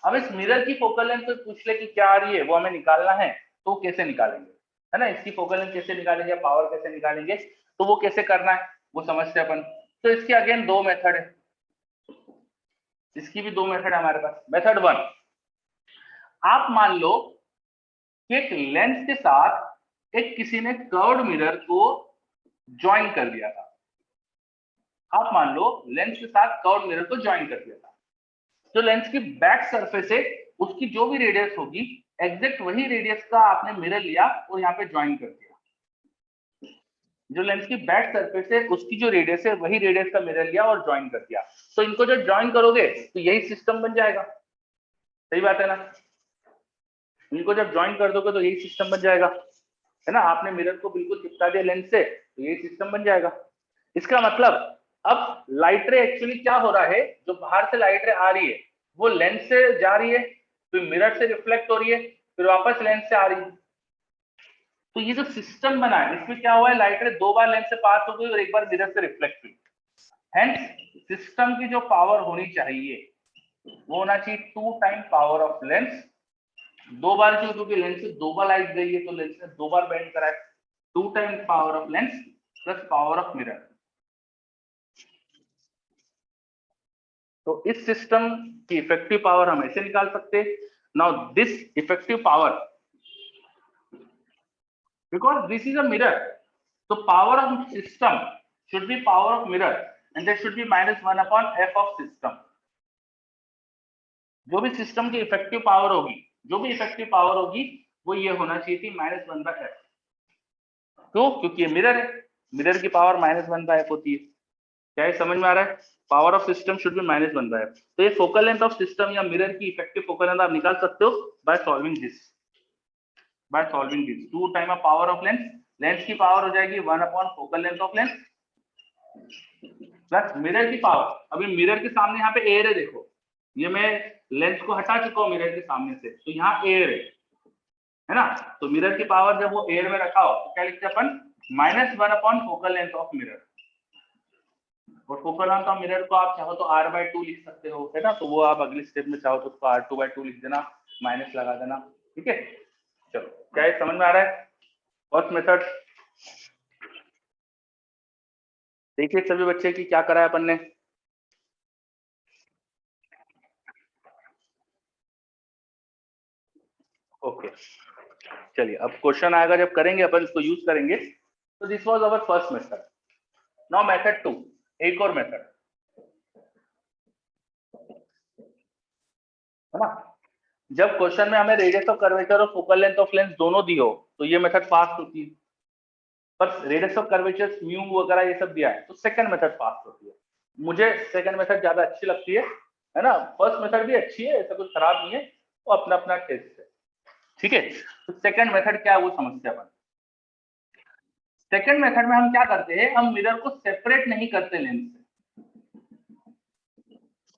अब इस मिरर की फोकल लेंथ पूछ ले कि क्या आ रही है, वो हमें निकालना है, तो कैसे निकालेंगे, है ना। इसकी फोकल लेंथ कैसे निकालेंगे, पावर कैसे निकालेंगे, तो वो कैसे करना है वो समझते हैं अपन। तो इसके अगेन दो मेथड है, इसकी भी दो मेथड है हमारे पास। मेथड 1, आप मान लो कि एक लेंस के साथ एक किसी ने कर्व्ड मिरर को ज्वाइन कर दिया था। आप मान लो लेंस के साथ कर्व्ड मिरर को ज्वाइन कर दिया था, जो लेंस की बैक सरफेस है उसकी जो भी रेडियस होगी एग्जैक्ट वही रेडियस का आपने मिरर लिया और यहाँ पे ज्वाइन कर दिया। जो लेंस की बैक सरफेस है उसकी जो रेडियस है वही रेडियस का मिरर लिया और ज्वाइन कर दिया। तो इनको जब ज्वाइन करोगे तो यही सिस्टम बन जाएगा। सही बात है ना? इनको जब ज्वाइन कर दोगे तो यही सिस्टम बन जाएगा, है ना? आपने मिरर को बिल्कुल चिपका दिया लेंस से तो यही सिस्टम बन जाएगा। इसका मतलब अब लाइट रे एक्चुअली क्या हो रहा है, जो बाहर से लाइट रे आ रही है वो लेंस से जा रही है, फिर मिरर से रिफ्लेक्ट हो रही है, फिर वापस लेंस से आ रही है। तो ये जो सिस्टम बना है इसमें क्या हुआ है, लाइट रे 2 बार लेंस से पास हो गई और 1 बार मिरर से रिफ्लेक्ट हुई। हेंस सिस्टम की जो पावर होनी चाहिए वो होना चाहिए 2 टाइम पावर ऑफ लेंस। 2 बार क्यों? क्योंकि लेंस से 2 बार लाइट गई है तो लेंस ने 2 बार बेंड करा है। 2 time power of lens plus power of mirror. तो इस सिस्टम की इफेक्टिव पावर हम ऐसे निकाल सकते हैं। Now this effective power, because this is a mirror, तो power of system should be power of mirror and that should be -1 upon F of system. जो भी सिस्टम की इफेक्टिव पावर होगी, जो भी इफेक्टिव पावर होगी वो ये होना चाहिए थी -1/f। क्यों? क्योंकि ये मिरर है, मिरर की पावर -1/f होती है। क्या ये समझ में आ रहा है? Power of system should B -1/f। तो ये फोकल लेंथ ऑफ सिस्टम या मिरर की इफेक्टिव फोकल लेंथ आप निकाल सकते हो by solving this. By solving this 2 time of power of lens, lens की पावर हो जाएगी 1 upon focal length of lens plus mirror की पावर। अभी मिरर के सामने यहाँ पे एयर है, देखो ये मैं लेंस को हटा चुका हूँ मिरर के सामने से, तो यहाँ एयर है ना? तो मिरर की पावर जब वो एयर में रखा हो तो क्या लिखते हैं अपन, -1 upon focal length of mirror. और फोकल लेंथ ऑफ मिरर को आप चाहो तो r/2 लिख सकते हो, है ना? तो वो आप अगले स्टेप में चाहो तो उसको r2/2 लिख देना, माइनस लगा देना। ठीक है, चलो क्या ये समझ में आ रहा है? फर्स्ट मेथड देखिए सभी बच्चे की क्या करा है अपन ने। ओके चलिए, अब क्वेश्चन आएगा जब करेंगे अपन इसको यूज करेंगे। तो this was our first method. Now method 2, एक और मेथड है ना। जब क्वेश्चन में हमें रेडियस ऑफ कर्वेचर और फोकल लेंथ ऑफ लेंस दोनों दी हो तो ये मेथड पास होती है, पर रेडियस ऑफ कर्वेचर म्यू वगैरह ये सब दिया है तो सेकंड मेथड पास होती है। मुझे सेकंड मेथड ज्यादा अच्छी लगती है ना। फर्स्ट मेथड भी अच्छी है, ऐसा कुछ खराब नहीं है, वो अपना अपना टेस्ट है। ठीक है, तो सेकंड मेथड क्या है वो समझते हैं अपन। सेकंड मेथड में हम क्या करते हैं, हम मिरर को सेपरेट नहीं करते लेंस से,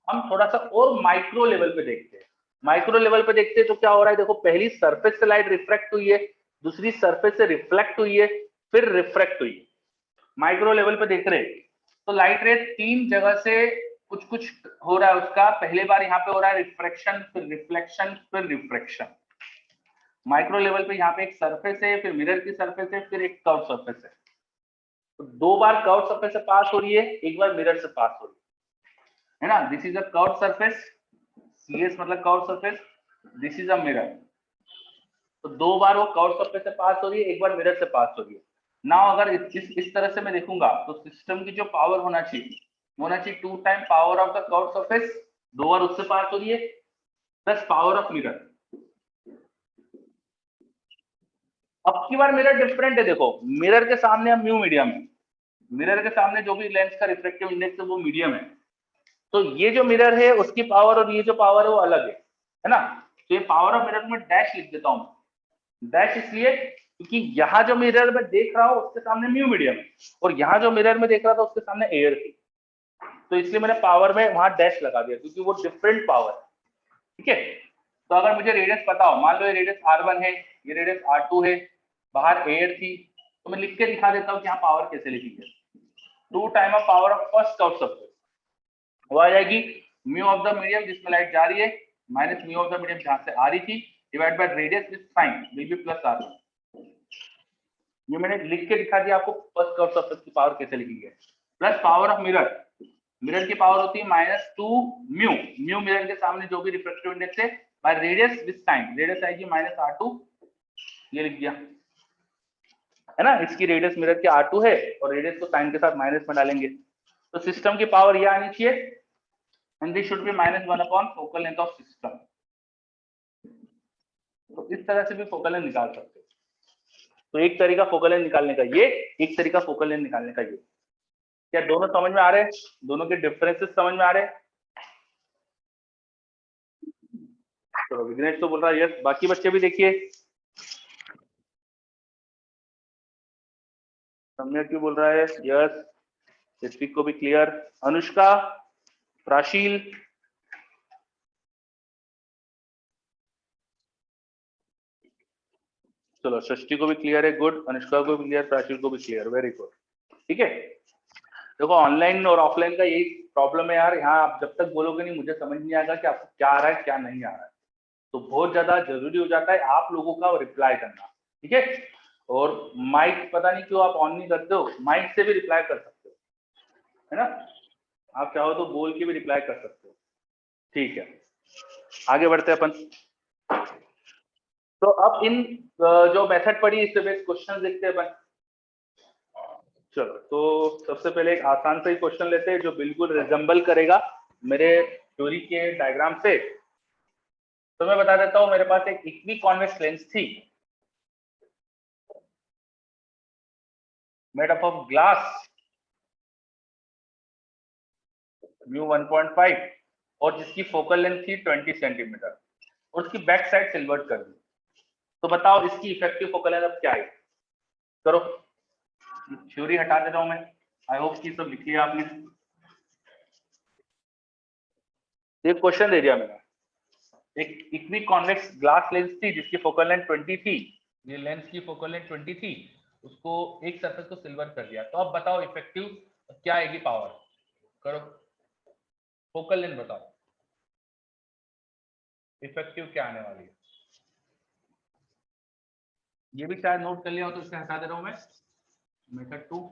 हम थोड़ा सा और माइक्रो लेवल पे देखते हैं। माइक्रो लेवल पे देखते हैं तो क्या हो रहा है, देखो पहली सरफेस से लाइट रिफ्रैक्ट हुई है, दूसरी सरफेस से रिफ्लेक्ट हुई है, फिर रिफ्रैक्ट हुई है। माइक्रो लेवल पे देख रहे हैं तो लाइट रे 3 जगह से कुछ कुछ हो रहा है उसका। पहले बार यहाँ पे हो रहा है रिफ्रैक्शन, फिर रिफ्लेक्शन, फिर रिफ्रैक्शन। माइक्रो लेवल पे यहाँ पे एक सरफेस है, फिर मिरर की सरफेस है, फिर एक कर्व सरफेस है। तो 2 बार कर्व सरफेस से पास हो रही है, एक बार मिरर से पास हो रही है ना। This is a curve surface, CS मतलब curve surface, this is a mirror. तो 2 बार वो कर्व सरफेस से पास हो रही है, एक बार मिरर से पास हो रही है। नाउ अगर इस तरह से मैं देखूंगा तो सिस्टम की जो पावर होना चाहिए 2 time power of the curve surface, 2 बार उससे पास हो रही है, प्लस पावर ऑफ मिरर। अब की बार मिरर डिफरेंट है, देखो मिरर के सामने हम म्यू मीडियम है, मिरर के सामने जो भी लेंस का रिफ्रैक्टिव इंडेक्स है वो मीडियम है। तो ये जो मिरर है उसकी पावर और ये जो पावर है वो अलग है ना। तो ये पावर ऑफ मिरर में डैश लिख देता हूं। डैश इसलिए क्योंकि यहाँ जो मिरर में देख रहा हूँ उसके सामने म्यू मीडियम है, और यहाँ जो मिरर में देख रहा था उसके सामने एयर थी, तो इसलिए मैंने पावर में वहां डैश लगा दिया क्योंकि वो डिफरेंट पावर है। ठीक है, तो अगर मुझे रेडियस पता हो, मान लो ये रेडियस R1 है, ये रेडियस R2 है, बाहर एयर थी, तो मैं लिख के दिखा देता हूँ कि यहाँ पावर कैसे लिखी है। 2 time of power of first curve surface वो आ जाएगी म्यू ऑफ द मीडियम जिसमें लाइट जा रही है minus mu of the medium जहां से आ रही थी divide by radius with sine will be plus R1। ये मैंने लिख के दिखा दिया आपको फर्स्ट कर्व सरफेस की पावर कैसे लिखी है। Plus power of mirror, mirror की पावर होती है -2 म्यू, म्यू मिरर के सामने जो भी रिफ्रैक्टिव इंडेक्स है by radius with sine, radius आएगी -R2 ये लिख दिया है ना। इसकी रेडियस मिरर की R2 है और रेडियस को साइन के साथ माइनस में डालेंगे, तो सिस्टम की पावर ये आनी चाहिए, and this should be -1 upon focal length of system. तो इस तरह से भी फोकल लेंथ निकाल सकते हो। तो एक तरीका फोकल लेंथ निकालने का ये, एक तरीका फोकल लेंथ निकालने का ये। क्या दोनों समझ में आ रहे हैं? दोनों के डिफरेंसेस समझ में आ रहे हैं? तो विघ्नेश तो बोल रहा है यस, बाकी बच्चे भी देखिए। सम्यक क्यों बोल रहा है यस, ऋत्विक को भी क्लियर, अनुष्का, प्राशील, चलो षष्ठी को भी क्लियर है, गुड, अनुष्का को भी क्लियर, प्राशील को भी क्लियर, वेरी गुड। ठीक है, देखो ऑनलाइन और ऑफलाइन का यही प्रॉब्लम है यार, यहाँ आप जब तक बोलोगे नहीं मुझे समझ नहीं आएगा कि आपको क्या आ रहा है क्या नहीं आ रहा है। तो बहुत ज्यादा जरूरी हो जाता है आप लोगों का रिप्लाई करना, ठीक है। और माइक पता नहीं क्यों आप ऑन नहीं करते हो, माइक से भी रिप्लाई कर सकते हो, है ना, आप चाहो तो बोल के भी रिप्लाई कर सकते हो। ठीक है, आगे बढ़ते हैं अपन। तो अब इन जो मेथड पढ़ी इससे बेस्ड क्वेश्चन देखते हैं अपन। चलो, तो सबसे पहले एक आसान सा ही क्वेश्चन लेते हैं जो बिल्कुल रिजेंबल करेगा मेरे थ्योरी के डायग्राम से। तो मैं बता देता हूं, मेरे पास एक इक्वी कॉन्वेक्स लेंस थी made up of glass mu 1.5 और जिसकी फोकल लेंथ थी 20 सेंटीमीटर और उसकी बैक साइड सिल्वर्ड कर दी। तो बताओ इसकी इफेक्टिव फोकल लेंथ अब क्या है? करो, थ्योरी हटा देता हूं मैं, आई होप कि सब लिख लिया आपने। एक क्वेश्चन दे दिया मैंने, एक इक्वी कॉन्वेक्स ग्लास लेंस थी जिसकी फोकल लेंथ 20 थी, ये लेंस की फोकल लेंथ 20 थी, उसको एक सरफेस को सिल्वर कर दिया। तो अब बताओ इफेक्टिव क्या आएगी पावर? करो, फोकल लेंथ बताओ, इफेक्टिव क्या आने वाली है? ये भी शायद नोट कर लिया हो तो इसे हटा दे रहा हूं मैं, मेथड 2।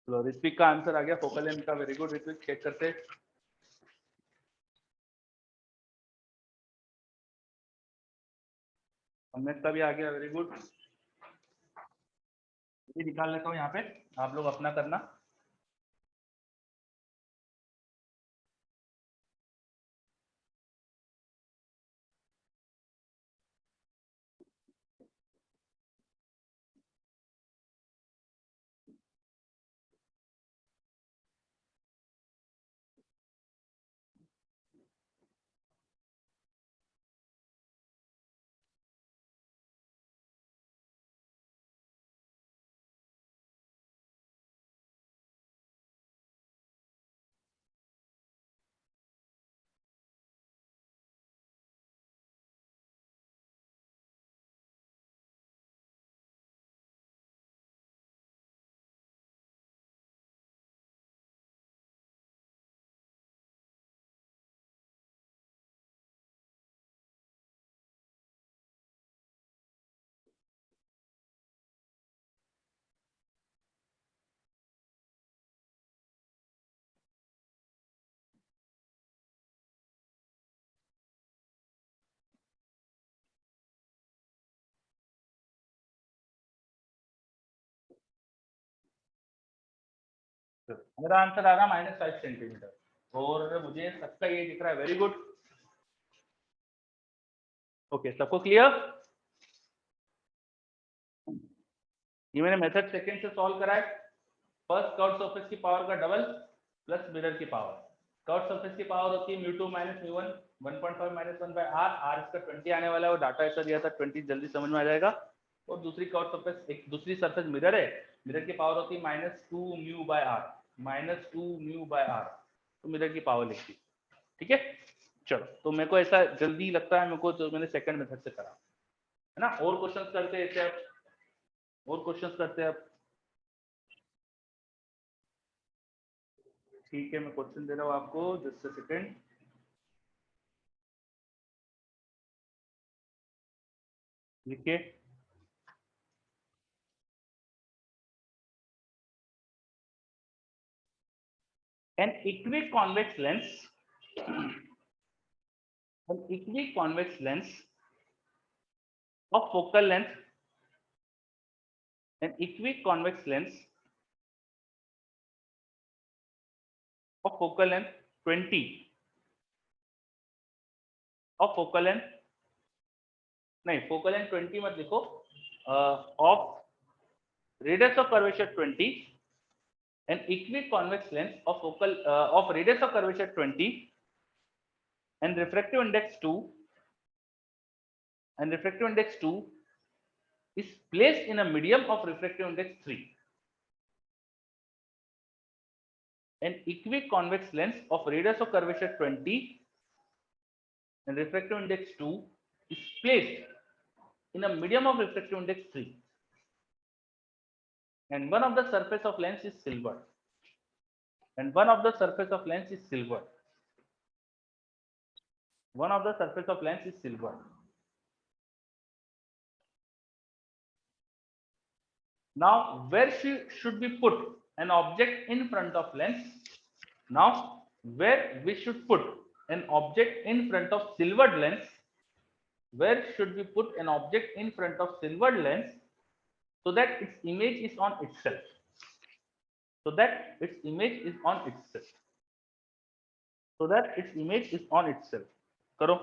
चलो, ऋत्विक का आंसर आ गया फोकल लेंथ का, वेरी गुड ऋत्विक, चेक करते। अमित का भी आ गया, वेरी गुड। ये निकाल लेता हूँ यहाँ पे, आप लोग अपना करना। मेरा आंसर आ रहा -5 सेंटीमीटर और मुझे सबका ये दिख रहा है, वेरी गुड। ओके, सबको क्लियर? ये मैंने मेथड सेकंड से सॉल्व करा है। फर्स्ट कर्व सरफेस की पावर का डबल प्लस मिरर की पावर। कर्व सरफेस की पावर होती है mu minus mu, 1.5 minus 1 by R, R इसका 20 आने वाला है, वो डाटा ऐसा दिया था 20, जल्दी समझ में आ जाएगा। और दूसरी कर्व सरफेस, एक दूसरी सरफेस मिरर है, मिरर की पावर होती है -2 mu by R, -2 mu by R, तो मिरर की पावर लिखती, ठीक है, चलो तो मेरे को ऐसा जल्दी लगता है मेरे को, तो मैंने सेकंड मेथड से करा है ना। और क्वेश्चंस करते हैं ऐसे, और क्वेश्चंस करते हैं अब। ठीक है, मैं क्वेश्चन दे रहा हूँ आपको, जस्ट अ सेकंड। लिखिए, an equiconvex lens, an equiconvex lens of focal length, an equiconvex lens of focal length 20, of focal length, नहीं focal length 20 मत लिखो, of radius of curvature 20, an equiconvex lens of focal of radius of curvature 20 and refractive index 2, and refractive index 2 is placed in a medium of refractive index 3. An equiconvex lens of radius of curvature 20 and refractive index 2 is placed in a medium of refractive index 3, and one of the surface of lens is silver, and one of the surface of lens is silver, one of the surface of lens is silver. Now where should we put an object in front of lens? Now where we should put an object in front of silvered lens, where should we put an object in front of silvered lens so that its image is on itself, so that its image is on itself, so that its image is on itself. करो,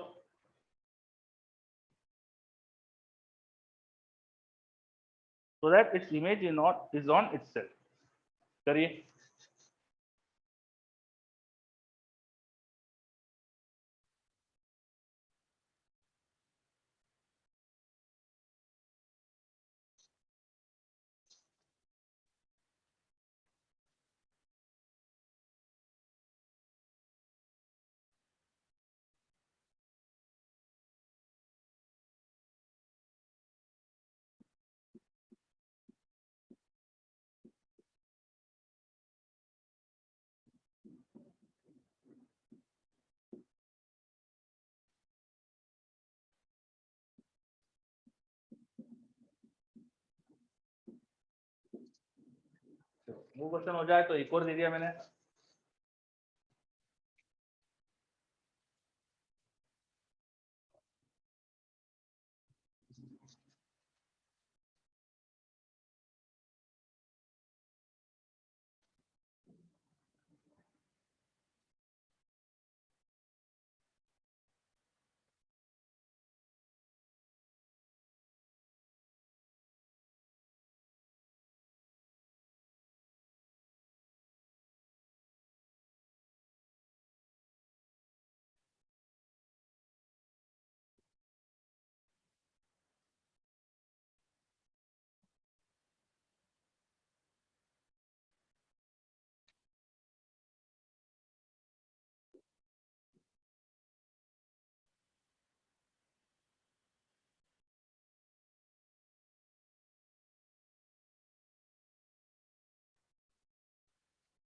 so that its image is on itself. करिए, वो question हो जाए तो एक और दे दिया मैंने।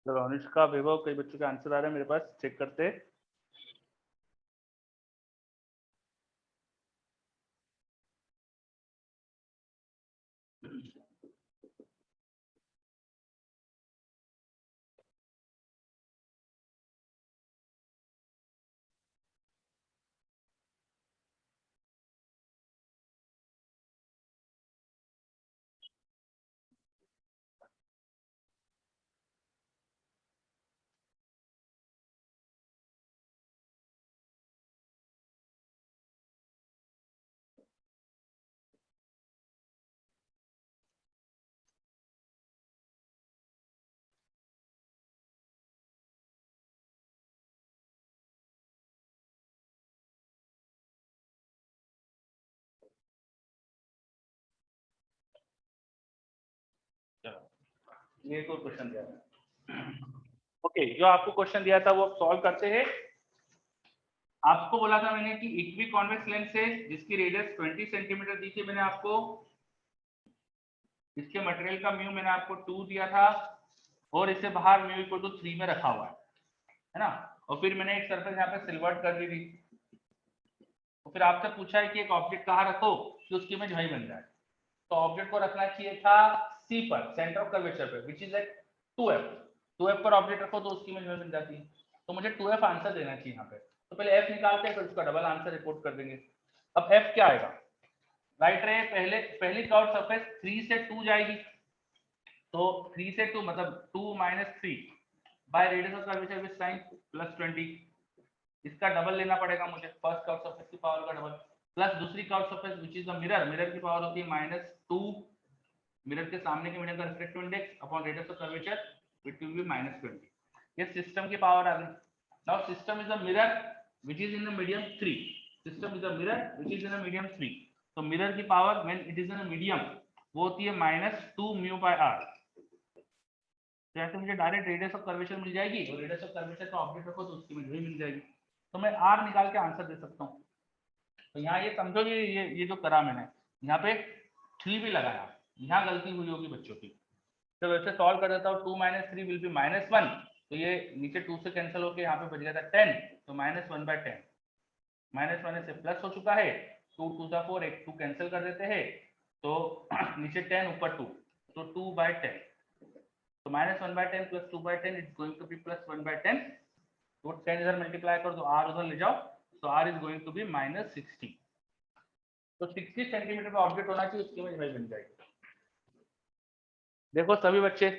चलो अनुष्का, वैभव, कई बच्चों के आंसर आ रहे हैं मेरे पास, चेक करते हैं। चलो ये कोई क्वेश्चन दिया था, ओके, जो आपको क्वेश्चन दिया था वो आप सॉल्व करते हैं। आपको बोला था मैंने कि इक्वी कॉन्वेक्स लेंस से जिसकी रेडियस 20 सेंटीमीटर दी थी मैंने आपको, इसके मटेरियल का म्यू मैंने आपको 2 दिया था और इसे बाहर म्यू इक्वल टू 3 में रखा हुआ है ना। और फिर मैंने एक सरफेस यहाँ पे सिल्वर्ड कर दी थी, तो फिर आपसे पूछा है कि एक ऑब्जेक्ट कहाँ रखो कि उसकी इमेज वही बन जाए। तो ऑब्जेक्ट को रखना चाहिए था सी पर, सेंटर ऑफ कर्वेचर पे, which is eight 2f। 2f पर ऑब्जेक्ट रखो तो उसकी इमेज वही बन जाती है। तो मुझे 2f आंसर देना चाहिए यहाँ पे। तो पहले f निकालते हैं फिर उसका डबल आंसर रिपोर्ट कर देंगे। अब f क्या आएगा, राइट रे, पहली कर्व सरफेस 3 से 2 जाएगी, तो 3 से 2 मतलब 2 - 3 by radius of curvature with sine +20। इसका डबल लेना पड़ेगा मुझे, फर्स्ट कर्व सरफेस की पावर का डबल, प्लस दूसरी curve surface which is the mirror, mirror की पावर होती है -2, मिरर के सामने के मीडियम का refractive index upon radius of curvature which will be -20। ये सिस्टम की पावर आ गई। Now system is a mirror which is in the medium 3, system is a mirror which is in the medium 3। तो mirror की power when it is in a medium वो होती है -2 μ/r। तो ऐसे मुझे डायरेक्ट रेडियस ऑफ कर्वेचर मिल जाएगी और रेडियस ऑफ कर्वेचर का ऑब्जेक्ट रखो तो उसकी मुझे मिल जाएगी। तो मैं r निकाल के आंसर दे सकता हूँ। तो यहाँ ये समझो ये जो करा मैंने यहाँ पे 3 भी लगाया, यहाँ गलती हुई होगी बच्चों की। तो वैसे सॉल्व कर देता हूँ, 2 - 3 विल बी -1, तो ये नीचे 2 से कैंसिल होके यहाँ पे बच गया था 10, तो -1/10, -1 से प्लस हो चुका है, 2 2 4, एक 2 कैंसिल कर देते हैं, तो नीचे 10 ऊपर 2, तो 2/10, तो -1/10 plus 2/10 is going to be +1/10। तो 10 इधर मल्टीप्लाई कर दो, r उधर ले जाओ, तो r is going to be -60। तो 60 सेंटीमीटर का ऑब्जेक्ट होना चाहिए, उसकी इमेज बन जाएगी। देखो सभी बच्चे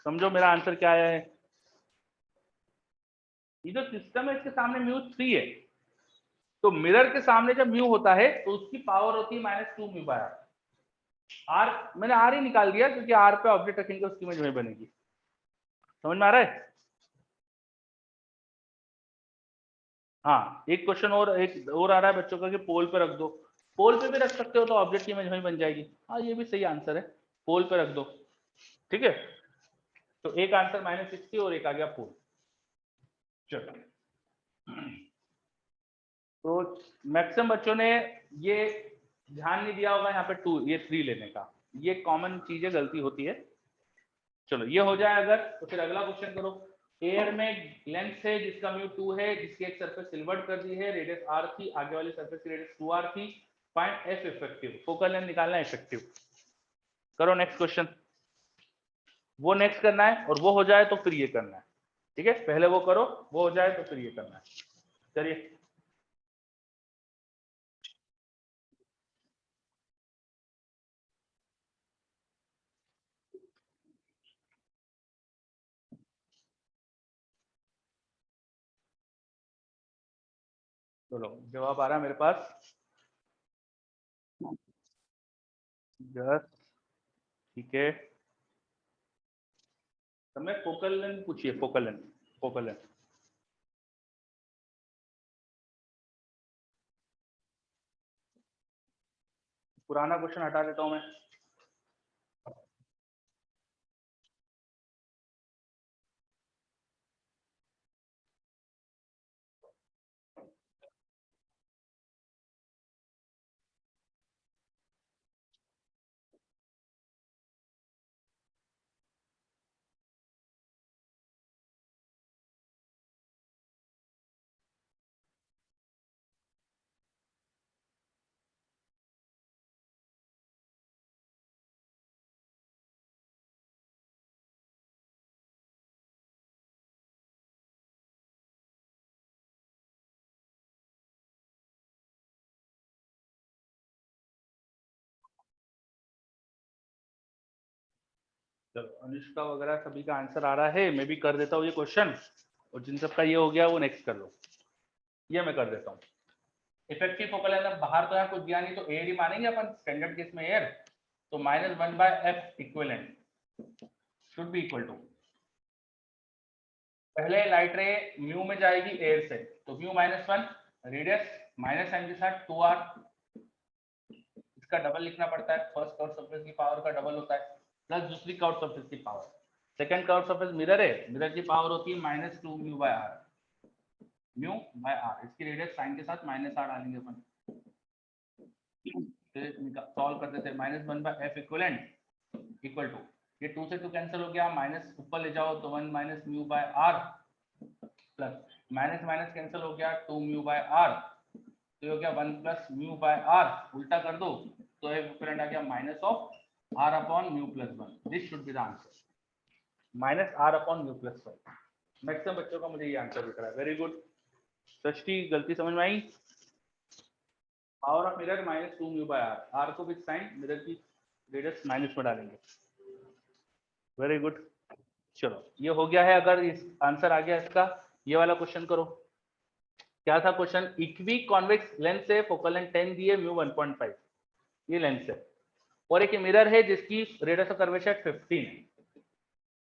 समझो मेरा आंसर क्या आया है। ये जो सिस्टम है इसके सामने म्यू 3 है, तो मिरर के सामने जब म्यू होता है तो उसकी पावर होती है -2 μ/r। आर मैंने आर ही निकाल दिया क्योंकि आर पे ऑब्जेक्ट रखेंगे उसकी इमेज वही बनेगी। समझ में आ रहा है? हाँ, एक क्वेश्चन और एक और आ रहा है बच्चों का कि पोल पे रख दो, पोल पे भी रख सकते हो तो ऑब्जेक्ट की इमेज वही बन जाएगी। हाँ, ये भी सही आंसर है, पोल पे रख दो। ठीक है, तो एक आंसर -60 और एक आ गया पोल। चलो, तो मैक्सिमम बच्चों ने ये ध्यान नहीं दिया होगा यहाँ पे 2 ये 3 लेने का, ये कॉमन चीजें गलती होती है। चलो ये हो जाए अगर, तो फिर अगला क्वेश्चन करो। एयर में लेंस है जिसका म्यू 2 है, जिसकी एक सरफेस सिल्वर्ड कर दी है, रेडियस r थी, आगे वाली सरफेस की रेडियस 2r थी, find f effective, focal length निकालना है इफेक्टिव। करो नेक्स्ट क्वेश्चन। वो नेक्स्ट करना है और वो हो जाए तो फिर ये करना है। ठीक है, पहले वो करो, वो हो जाए तो फिर ये करना है। चलिए, चलो जवाब आ रहा है मेरे पास। यस, ठीक है। समय फोकल लेंथ पूछिए, फोकल लेंथ, फोकल लेंथ। पुराना क्वेश्चन हटा देता हूं मैं। चलो, अनुष्का वगैरह सभी का आंसर आ रहा है, मैं भी कर देता हूँ ये क्वेश्चन, और जिन सबका ये हो गया वो नेक्स्ट कर लो। ये मैं कर देता हूँ। इफेक्टिव फोकल लेंथ, बाहर तो यहाँ कुछ दिया नहीं तो एयर ही मानेंगे अपन, स्टैंडर्ड केस में एयर, तो -1/f equivalent should be equal to, पहले लाइट रे म्यू में जाएगी एयर से, तो म्यू -1, रेडियस -साइन के साथ 2r, इसका डबल लिखना पड़ता है, फर्स्ट कर्व सरफेस की पावर का डबल होता है, प्लस दूसरी कर्व सरफेस की power, second curve surface mirror है, मिरर की पावर होती है -2 μ/r, म्यू बाय आर, इसकी रेडियस साइन के साथ माइनस आर डालेंगे अपन, सॉल्व करते थे। -1 by F equivalent equal to, ये 2 से 2 कैंसिल हो गया, माइनस ऊपर ले जाओ तो 1 minus mu by R, plus minus minus cancel हो गया 2 म्यू बाय आर, तो हो गया 1 प्लस म्यू बाय आर, उल्टा कर दो तो एफ इक्वलेंट आ गया minus of R upon mu plus 1। This should be the answer, minus R upon mu plus 1। Maximum बच्चों का मुझे ये आंसर दिख रहा है। Very good. सृष्टि, गलती समझ में आई? Power of mirror minus 2 mu by R, R को भी साइन, मिरर की रेडियस माइनस में डालेंगे। Very good. चलो ये हो गया है। अगर इस आंसर आ गया इसका, ये वाला क्वेश्चन करो। क्या था क्वेश्चन? इक्वी कॉन्वेक्स लेंस है, फोकल लेंथ 10 दी है, म्यू 1.5, ये लेंस है, और एक मिरर है जिसकी रेडियस ऑफ कर्वेचर 15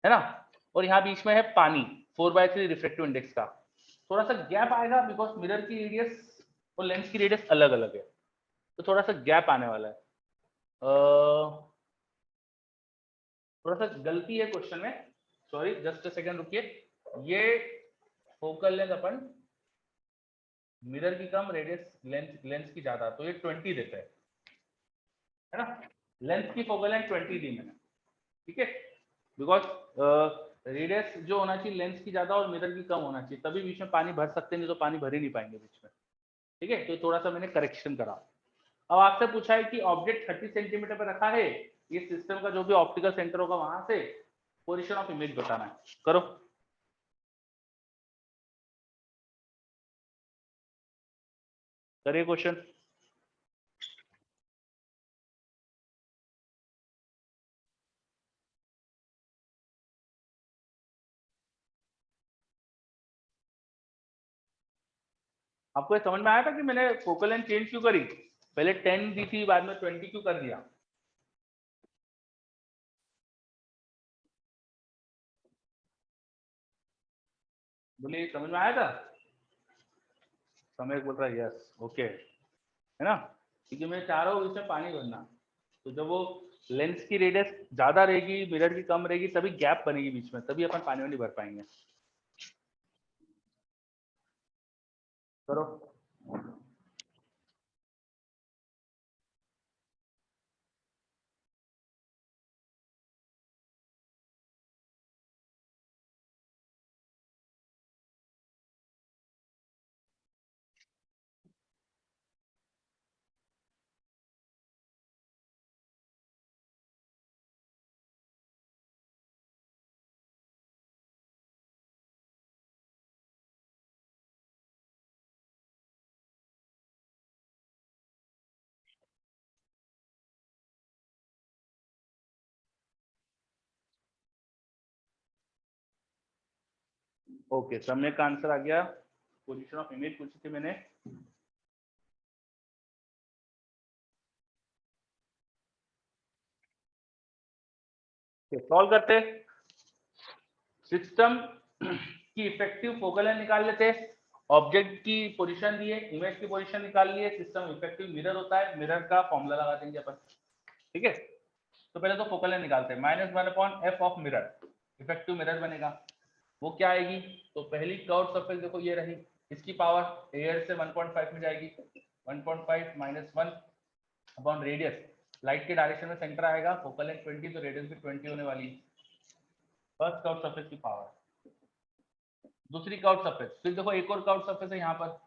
है ना, और यहाँ बीच में है पानी 4/3 रिफ्रैक्टिव इंडेक्स का। थोड़ा सा गैप आएगा बिकॉज मिरर की रेडियस और लेंस की रेडियस अलग अलग है, तो थोड़ा सा गैप आने वाला है। थोड़ा सा गलती है क्वेश्चन में, सॉरी, जस्ट अ सेकंड रुकिए। ये फोकल लेंथ अपन मिरर की कम, रेडियस लेंस की ज्यादा, तो ये 20 देता है ना। लेंस की फोकल लेंथ 20 दी मैंने, ठीक है, बिकॉज रेडियस जो होना चाहिए लेंस की ज्यादा और मिरर की कम होना चाहिए, तभी बीच में पानी भर सकते, नहीं तो पानी भर ही नहीं पाएंगे बीच में, ठीक है। तो थोड़ा सा मैंने करेक्शन करा। अब आपसे पूछा है कि ऑब्जेक्ट 30 सेंटीमीटर पर रखा है, ये सिस्टम का जो भी ऑप्टिकल सेंटर होगा वहां से पोजीशन ऑफ इमेज बताना है। करो। करिए क्वेश्चन। आपको ये समझ में आया था कि मैंने फोकल लेंथ चेंज क्यों करी? पहले 10 दी थी, बाद में 20 क्यों कर दिया? बोलिए, समझ में आया था? समय बोल रहा है यस, ओके, है ना, क्योंकि मैं चाह रहा हूँ इसमें पानी भरना, तो जब वो लेंस की रेडियस ज्यादा रहेगी, मिरर की कम रहेगी, तभी गैप बनेगी बीच में, तभी अपन पानी वानी भर पाएंगे। करो। ओके, समय का आंसर आ गया। पोजीशन ऑफ इमेज पूछी थी मैंने। सॉल्व करते, सिस्टम की इफेक्टिव फोकल लेंथ निकाल लेते, ऑब्जेक्ट की पोजीशन दी है, इमेज की पोजीशन निकाल ली है, सिस्टम इफेक्टिव मिरर होता है, मिरर का फॉर्मूला लगा देंगे अपन, ठीक है। तो पहले तो फोकल लेंथ निकालते हैं, -1/f of mirror, effective mirror बनेगा, वो क्या आएगी? तो पहली कर्व सरफेस देखो ये रही, इसकी पावर एयर से 1.5 में जाएगी, 1.5 - 1 अपॉन रेडियस, लाइट के डायरेक्शन में सेंटर आएगा, फोकल लेंथ 20, तो रेडियस भी 20 होने वाली है। फर्स्ट कर्व सरफेस की पावर। दूसरी कर्व सरफेस, फिर देखो एक और कर्व सरफेस है यहाँ पर,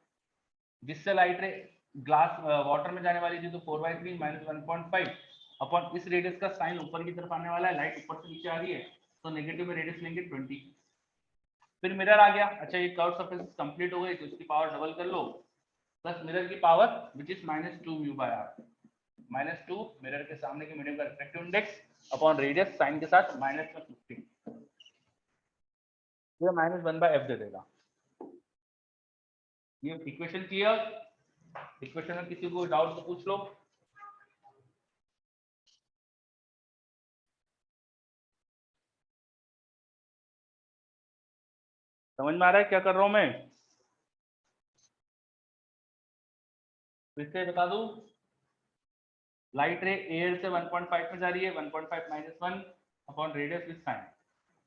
जिससे लाइट रे ग्लास वाटर में जाने वाली थी, तो 4/3 - 1.5 अपॉन इस रेडियस का साइन ऊपर की तरफ आने वाला है, लाइट ऊपर से नीचे आ रही है, तो नेगेटिव में रेडियस लेंगे 20। फिर मिरर आ गया, अच्छा ये कर्व सरफेस कंप्लीट हो गई, तो इसकी पावर डबल कर लो, प्लस मिरर की power which is -2 mu by R, -2 mirror के सामने के मीडियम का refractive index upon radius sine के साथ -15, ये -1/f दे देगा। ये इक्वेशन क्लियर? इक्वेशन में किसी को डाउट तो पूछ लो। समझ में आ रहा है क्या कर रहा हूं मैं? फिर से बता दूं, लाइट रे एयर से 1.5 में जा रही है, 1.5 - 1 अपॉन रेडियस विद साइन,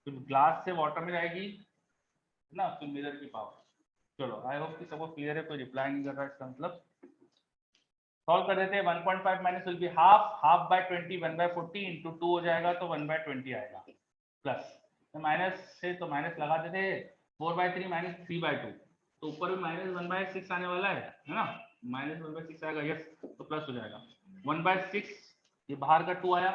फिर ग्लास से वाटर में जाएगी, है ना, फिर मिरर की पावर, चलो आई होप कि सबको क्लियर है, कोई रिप्लाई नहीं कर रहा है, इसका मतलब सॉल्व कर देते हैं। 1.5 minus will be half by 20, 1/40 into 2 हो जाएगा तो 1/20 आएगा, प्लस तो माइनस से तो माइनस लगा देते हैं, 4/3 माइनस 3/2, तो ऊपर भी माइनस 1/6 आने वाला है ना, माइनस 1/6 आएगा, यस, तो प्लस हो जाएगा 1/6, ये बाहर का 2 आया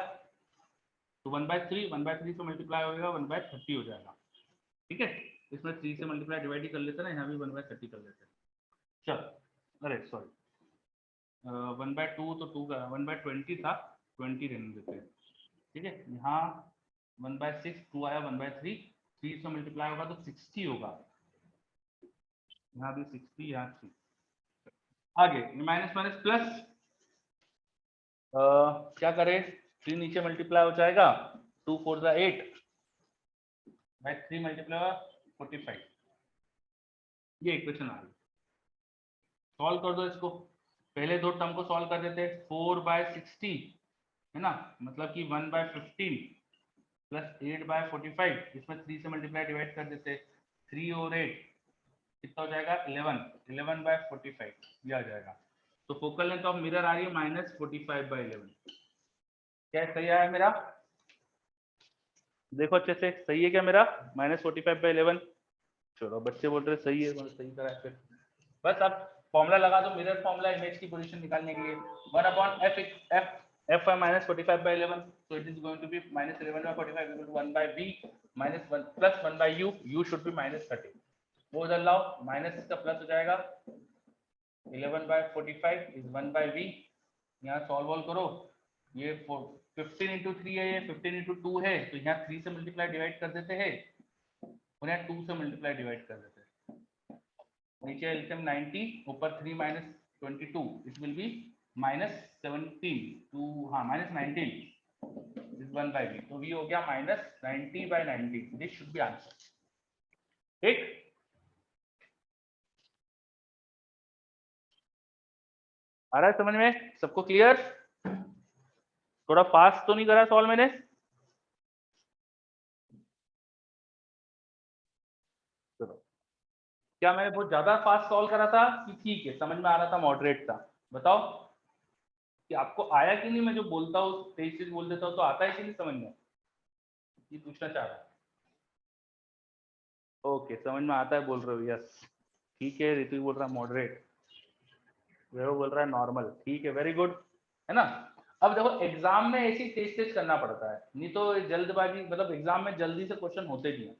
तो 1/3 से मल्टीप्लाई होगा 1/30 हो जाएगा, ठीक है। इसमें 3 से मल्टीप्लाई डिवाइड ही कर लेते ना, यहाँ भी 1/30 कर लेते हैं। चल अरे सॉरी 1/2 तो 2 का 1/20 था, 20 रहने देते हैं, ठीक है। यहाँ 1/6 2 आया 1/3, 3 से मल्टीप्लाई होगा तो 60 होगा, यहाँ भी 60, यहाँ 3, आगे माइनस माइनस प्लस, क्या करें, 3 नीचे मल्टीप्लाई हो जाएगा, 2 4 जा 8 बाय 3 मल्टीप्लाई होगा 45, ये इक्वेशन आ गई। सॉल्व कर दो इसको, पहले दो टर्म को सॉल्व कर देते, 4/60 है ना, मतलब कि 1/15 प्लस 8/45, इसमें 3 से मल्टीप्लाई डिवाइड कर देते, 3 और 8 कितना हो जाएगा 11/45 ये आ जाएगा। तो फोकल लेंथ ऑफ मिरर आ रही है -45/11, क्या सही आया मेरा, देखो अच्छे से सही है क्या मेरा, -45/11। चलो बच्चे बोल रहे सही है, सही करा है फिर, बस अब फॉर्मूला लगा दो, मिरर फॉर्मूला इमेज की पोजीशन निकालने के लिए, 1/f -45/11, so it is going to be -11/45 equal to 1/v minus 1 plus 1/u, u should be -30, वो उधर लाओ, माइनस इसका प्लस हो जाएगा, 11/45 is 1/v, यहाँ सॉल्व करो, ये 15 into 3 है, ये 15 into 2 है, तो यहाँ 3 से मल्टीप्लाई डिवाइड कर देते हैं और यहाँ 2 से मल्टीप्लाई डिवाइड कर देते हैं, नीचे एलसीएम 90, ऊपर 3 minus 22, it will be -17 to हाँ -19 इज 1/v, तो v हो गया -90/90, दिस शुड बी आंसर, ठीक। आ रहा है समझ में सबको क्लियर, थोड़ा फास्ट तो नहीं करा सॉल्व मैंने, चलो क्या मैंने बहुत ज्यादा फास्ट सॉल्व करा था कि ठीक है समझ में आ रहा था, मॉडरेट था, बताओ कि आपको आया कि नहीं, मैं जो बोलता हूँ तेज तेज बोल देता हूँ तो आता है कि नहीं समझ में, ये पूछना चाह रहा है। ओके समझ में आता है बोल रहे हो, यस ठीक है, ऋतु बोल रहा है मॉडरेट, वो बोल रहा है नॉर्मल, ठीक है वेरी गुड, है ना। अब देखो एग्जाम में ऐसी तेज तेज करना पड़ता है, नहीं तो जल्दबाजी, मतलब एग्जाम में जल्दी से क्वेश्चन होते नहीं है,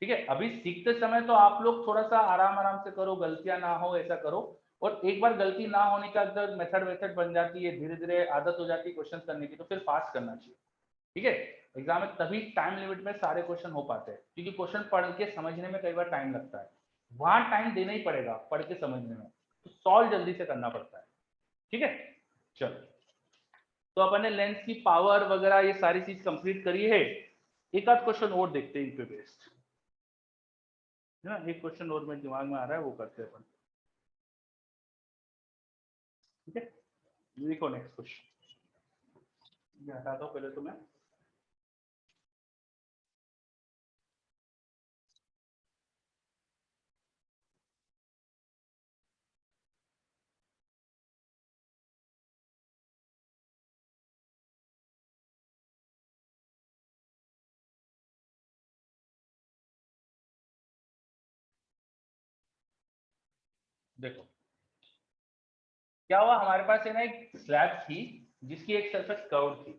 ठीक है। अभी सीखते समय तो आप लोग थोड़ा सा आराम आराम से करो, गलतियां ना हो ऐसा करो, और एक बार गलती ना होने का अगर मेथड वेथड बन जाती है, धीरे धीरे आदत हो जाती है क्वेश्चन करने की, तो फिर फास्ट करना चाहिए, ठीक है। एग्जाम में तभी टाइम लिमिट में सारे क्वेश्चन हो पाते हैं, क्योंकि क्वेश्चन पढ़ के समझने में कई बार टाइम लगता है, वहां टाइम देना ही पड़ेगा पढ़ के समझने में, तो सॉल्व जल्दी से करना पड़ता है, ठीक है। चलो तो अपन ने लेंस की पावर वगैरह ये सारी चीज कंप्लीट करी है, एक आध क्वेश्चन और देखते हैं इन पे बेस्ड, है ना, एक क्वेश्चन और मेरे दिमाग में आ रहा है, वो करते हैं अपन, ठीक है। देखो नेक्स्ट क्वेश्चन, ये हटा दो पहले तो मैं, देखो क्या हुआ, हमारे पास है ना एक स्लैब थी जिसकी एक सरफेस कर्व थी,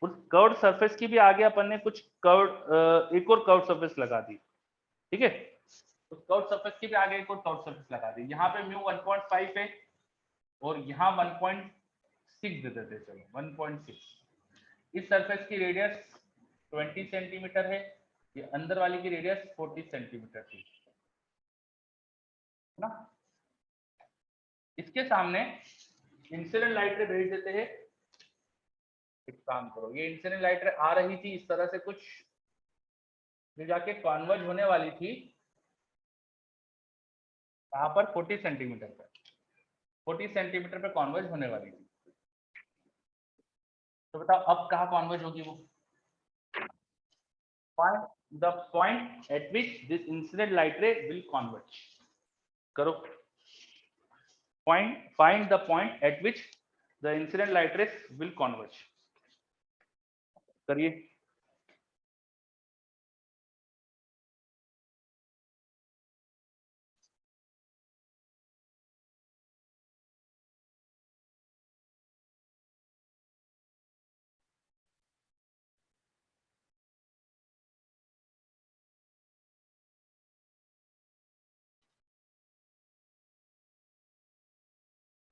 उस कर्व सरफेस की भी आगे अपन ने कुछ कर्व एक और कर्व सरफेस लगा दी, ठीक है। उस कर्व सरफेस की भी आगे एक और कर्व सरफेस लगा दी, यहाँ पे म्यू 1.5 है और यहाँ 1.6 दे देते, चलो 1.6, इस सरफेस की रेडियस 20 सेंटीमीटर है, ये अंदर वाली की रेडियस 40 सेंटीमीटर थी, है ना। इसके सामने इंसिडेंट लाइट रे भेज देते हैं, एक काम करो, ये इंसिडेंट लाइट रे आ रही थी इस तरह से कुछ, जो जाके कॉन्वर्ज होने वाली थी यहाँ पर 40 सेंटीमीटर पर, 40 सेंटीमीटर पे कॉन्वर्ज होने वाली थी, तो बताओ अब कहाँ कॉन्वर्ज होगी वो, find the point at which this incident light ray will converge, करो। find the point at which the incident light rays will converge। करिए।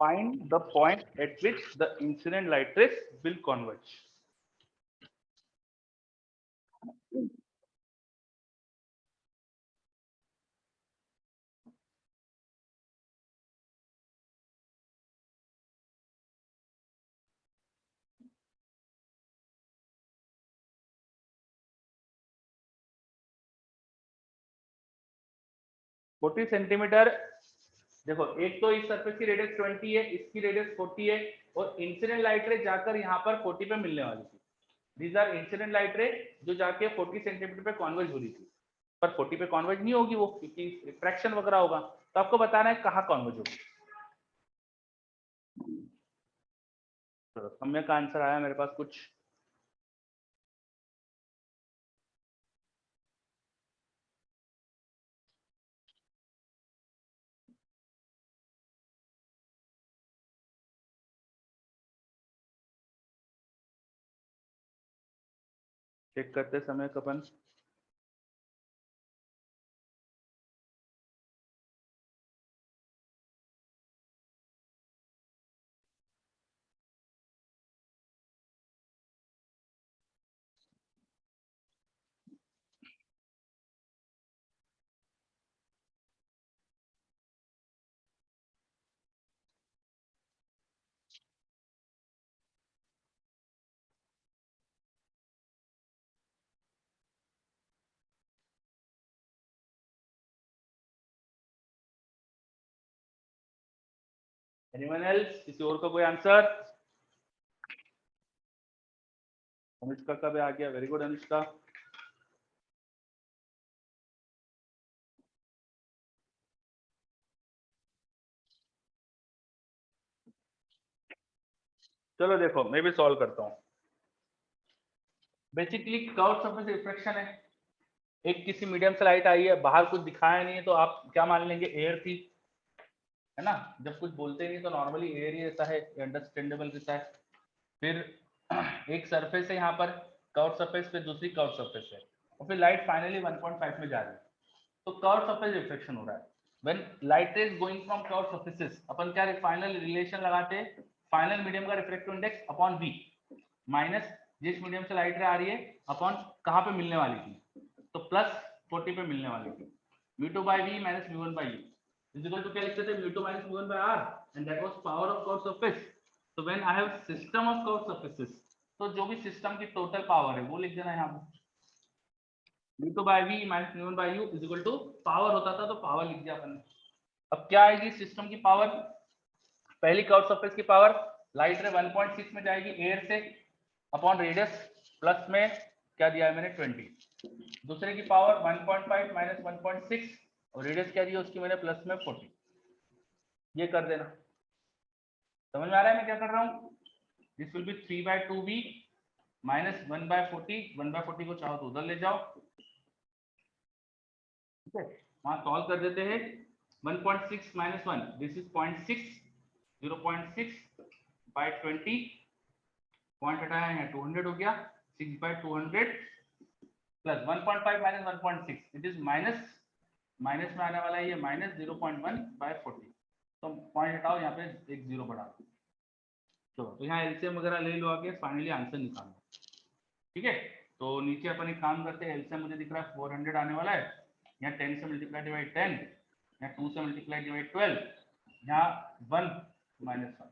Find the point at which the incident light rays will converge। 40 centimetre. देखो, एक तो इस surface की radius 20 है, इसकी radius 40 है, और इंसिडेंट लाइट रे जाकर यहाँ पर 40 पे मिलने वाली थी। दीज आर इंसिडेंट लाइट रे जो जाके 40 सेंटीमीटर पे कॉन्वर्ज हो रही थी, पर 40 पे कॉन्वर्ज नहीं होगी वो, क्योंकि रिफ्रैक्शन वगैरह होगा। तो आपको बताना है कहाँ कॉन्वर्ज होगी। तो समय का आंसर आया मेरे पास कुछ। चेक करते समय कपन। Anyone else? किसी और का कोई आंसर? अनुष्का का भी आ गया, वेरी गुड अनुष्का। चलो देखो, मैं भी सॉल्व करता हूँ। बेसिकली कर्व सरफेस रिफ्लेक्शन है। एक किसी मीडियम से लाइट आई है, बाहर कुछ दिखाया नहीं है, तो आप क्या मान लेंगे? एयर थी, है ना? जब कुछ बोलते नहीं तो नॉर्मली एयर ही रहता है, अंडरस्टैंडेबल रहता है। फिर एक सरफेस है यहाँ पर, कर्व सरफेस, फिर दूसरी कर्व सरफेस है, और फिर लाइट फाइनली 1.5 में जा रही है, तो कर्व सरफेस रिफ्लेक्शन हो रहा है। When light is going from curve surfaces, अपन क्या फाइनल रिलेशन लगाते हैं? फाइनल मीडियम का refractive index upon v minus जिस मीडियम से लाइट रे आ रही है अपॉन कहाँ पे मिलने वाली थी, तो प्लस 40 पे मिलने वाली थी। v2 by v minus v1 by u is equal to क्या लिखते थे? v2 minus v1 by r, and that was power of curved surface। so when I have system of curved surfaces, तो जो भी सिस्टम की total power है वो लिख देना यहाँ पे। v2 by v minus v1 by u is equal to power होता था तो पावर लिख दिया अपन ने। अब क्या आएगी सिस्टम की पावर? पहली कर्व सरफेस की पावर, लाइट रे 1.6 में जाएगी एयर से, अपॉन रेडियस प्लस में क्या दिया है मैंने? 20। दूसरे की पावर 1.5 माइनस 1.6, और रेडियस क्या दिया उसकी मैंने? प्लस में 40। ये कर देना। समझ में आ रहा है मैं क्या कर रहा हूँ? This will be 3/2v minus 1/40। 1/40 को चाहो तो उधर ले जाओ, ठीक है? वहां सॉल्व कर देते हैं। 1.6 minus 1, this is 0.6, 0.6 by 20, point हटाया है 200 हो गया, 6/200 plus 1.5 minus 1.6, it is minus, minus में आने वाला है ये माइनस 0.1 by 40। तो पॉइंट हटाओ, यहाँ पे एक जीरो बढ़ा दो। तो यहाँ एलसीएम वगैरह ले लो आगे, फाइनली आंसर निकालो, ठीक है? तो नीचे अपन एक काम करते हैं, एलसीएम मुझे दिख रहा है 400 आने वाला है। यहाँ 10 से मल्टीप्लाई डिवाइड 10, यहाँ 2 से मल्टीप्लाई डिवाइड 12, यहाँ 1 माइनस 1,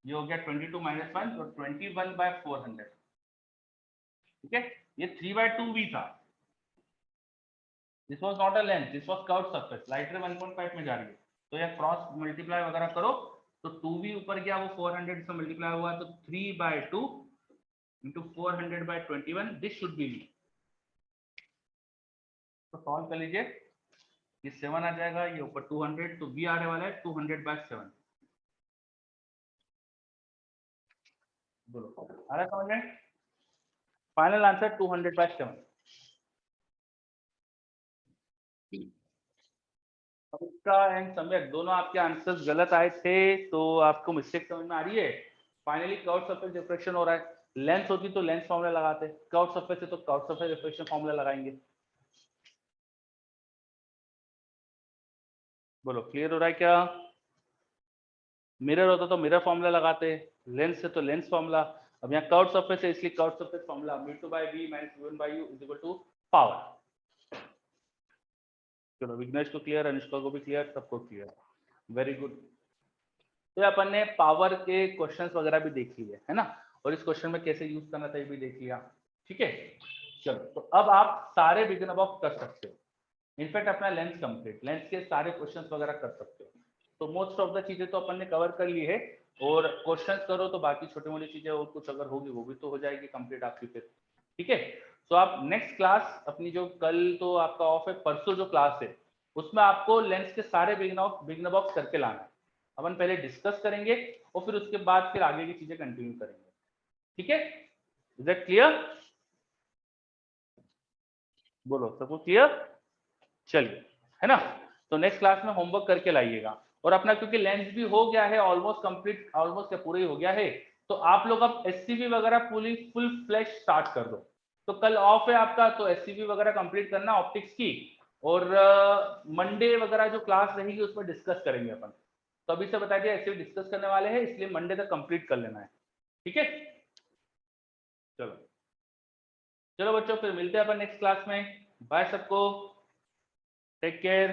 ये हो गया 22 माइनस 1, तो 21/400, ठीक है? ये 3/2v था। This was not a length, this was curved surface. Light रे 1.5 में जा रही है, तो ये क्रॉस मल्टीप्लाई वगैरह करो तो 2v ऊपर गया, वो 400 से मल्टीप्लाई हुआ, तो 3/2 into 400/21, this should B v। तो सॉल्व कर लीजिए, ये 7 आ जाएगा, ये ऊपर 200, तो v आने वाला है 200/7। बोलो आ रहा है समझ में? Final answer 200/7। अब इसका एंड सम्यक दोनों आपके आंसर्स गलत आए थे, तो आपको मिस्टेक समझ में आ रही है। फाइनली कर्व सरफेस रिफ्लेक्शन हो रहा है। लेंस होती तो लेंस फॉर्मूला लगाते, कर्व सरफेस है तो कर्व सरफेस रिफ्लेक्शन फॉर्मूला लगाएंगे। बोलो क्लियर हो रहा है क्या? मिरर होता तो मिरर फॉर्मूला लगाते, लेंस है तो लेंस फॉर्मूला। अब यहाँ कर्व सरफेस है इसलिए curve surface formula v2/v - v1/u = power. चलो विघ्नेश को क्लियर, अनुष्का को भी क्लियर, सबको क्लियर, वेरी गुड। तो अपन ने पावर के क्वेश्चंस वगैरह भी देख लिए है ना, और इस क्वेश्चन में कैसे यूज करना था ये भी देख लिया। ठीक है, चलो तो अब आप सारे बिगिनर बॉक्स कर सकते हो। इनफैक्ट अपना लेंस कंप्लीट, लेंस के सारे क्वेश्चंस वगैरह कर सकते हो। तो मोस्ट ऑफ द चीजें तो अपन ने कवर कर ली है, और क्वेश्चंस करो तो बाकी छोटी मोटी चीजें और कुछ अगर होगी वो भी तो हो जाएगी कंप्लीट आपकी फिर। ठीक है, तो आप नेक्स्ट क्लास अपनी जो कल तो आपका ऑफ है, परसों जो क्लास है उसमें आपको लेंस के सारे बिगिनर बॉक्स करके लाना है। अपन पहले डिस्कस करेंगे और फिर उसके बाद फिर आगे की चीजें कंटिन्यू करेंगे। ठीक है, इज दैट क्लियर? बोलो सबको क्लियर? चलिए, है ना। तो नेक्स्ट क्लास में होमवर्क करके लाइएगा, और अपना क्योंकि लेंस भी हो गया है ऑलमोस्ट कंप्लीट, ऑलमोस्ट क्या पूरा ही हो गया है, तो आप लोग अब एससीवी वगैरह पूरी फुल फ्लैश स्टार्ट कर दो। तो कल ऑफ है आपका, तो एससीवी वगैरह कंप्लीट करना ऑप्टिक्स की, और मंडे वगैरह जो क्लास रहेगी उसमें डिस्कस करेंगे अपन। तो अभी से बता दिया ऐसे डिस्कस करने वाले हैं, इसलिए मंडे तक कंप्लीट कर लेना है। ठीक है, चलो चलो बच्चों, फिर मिलते हैं अपन नेक्स्ट क्लास में। बाय सबको, टेक केयर।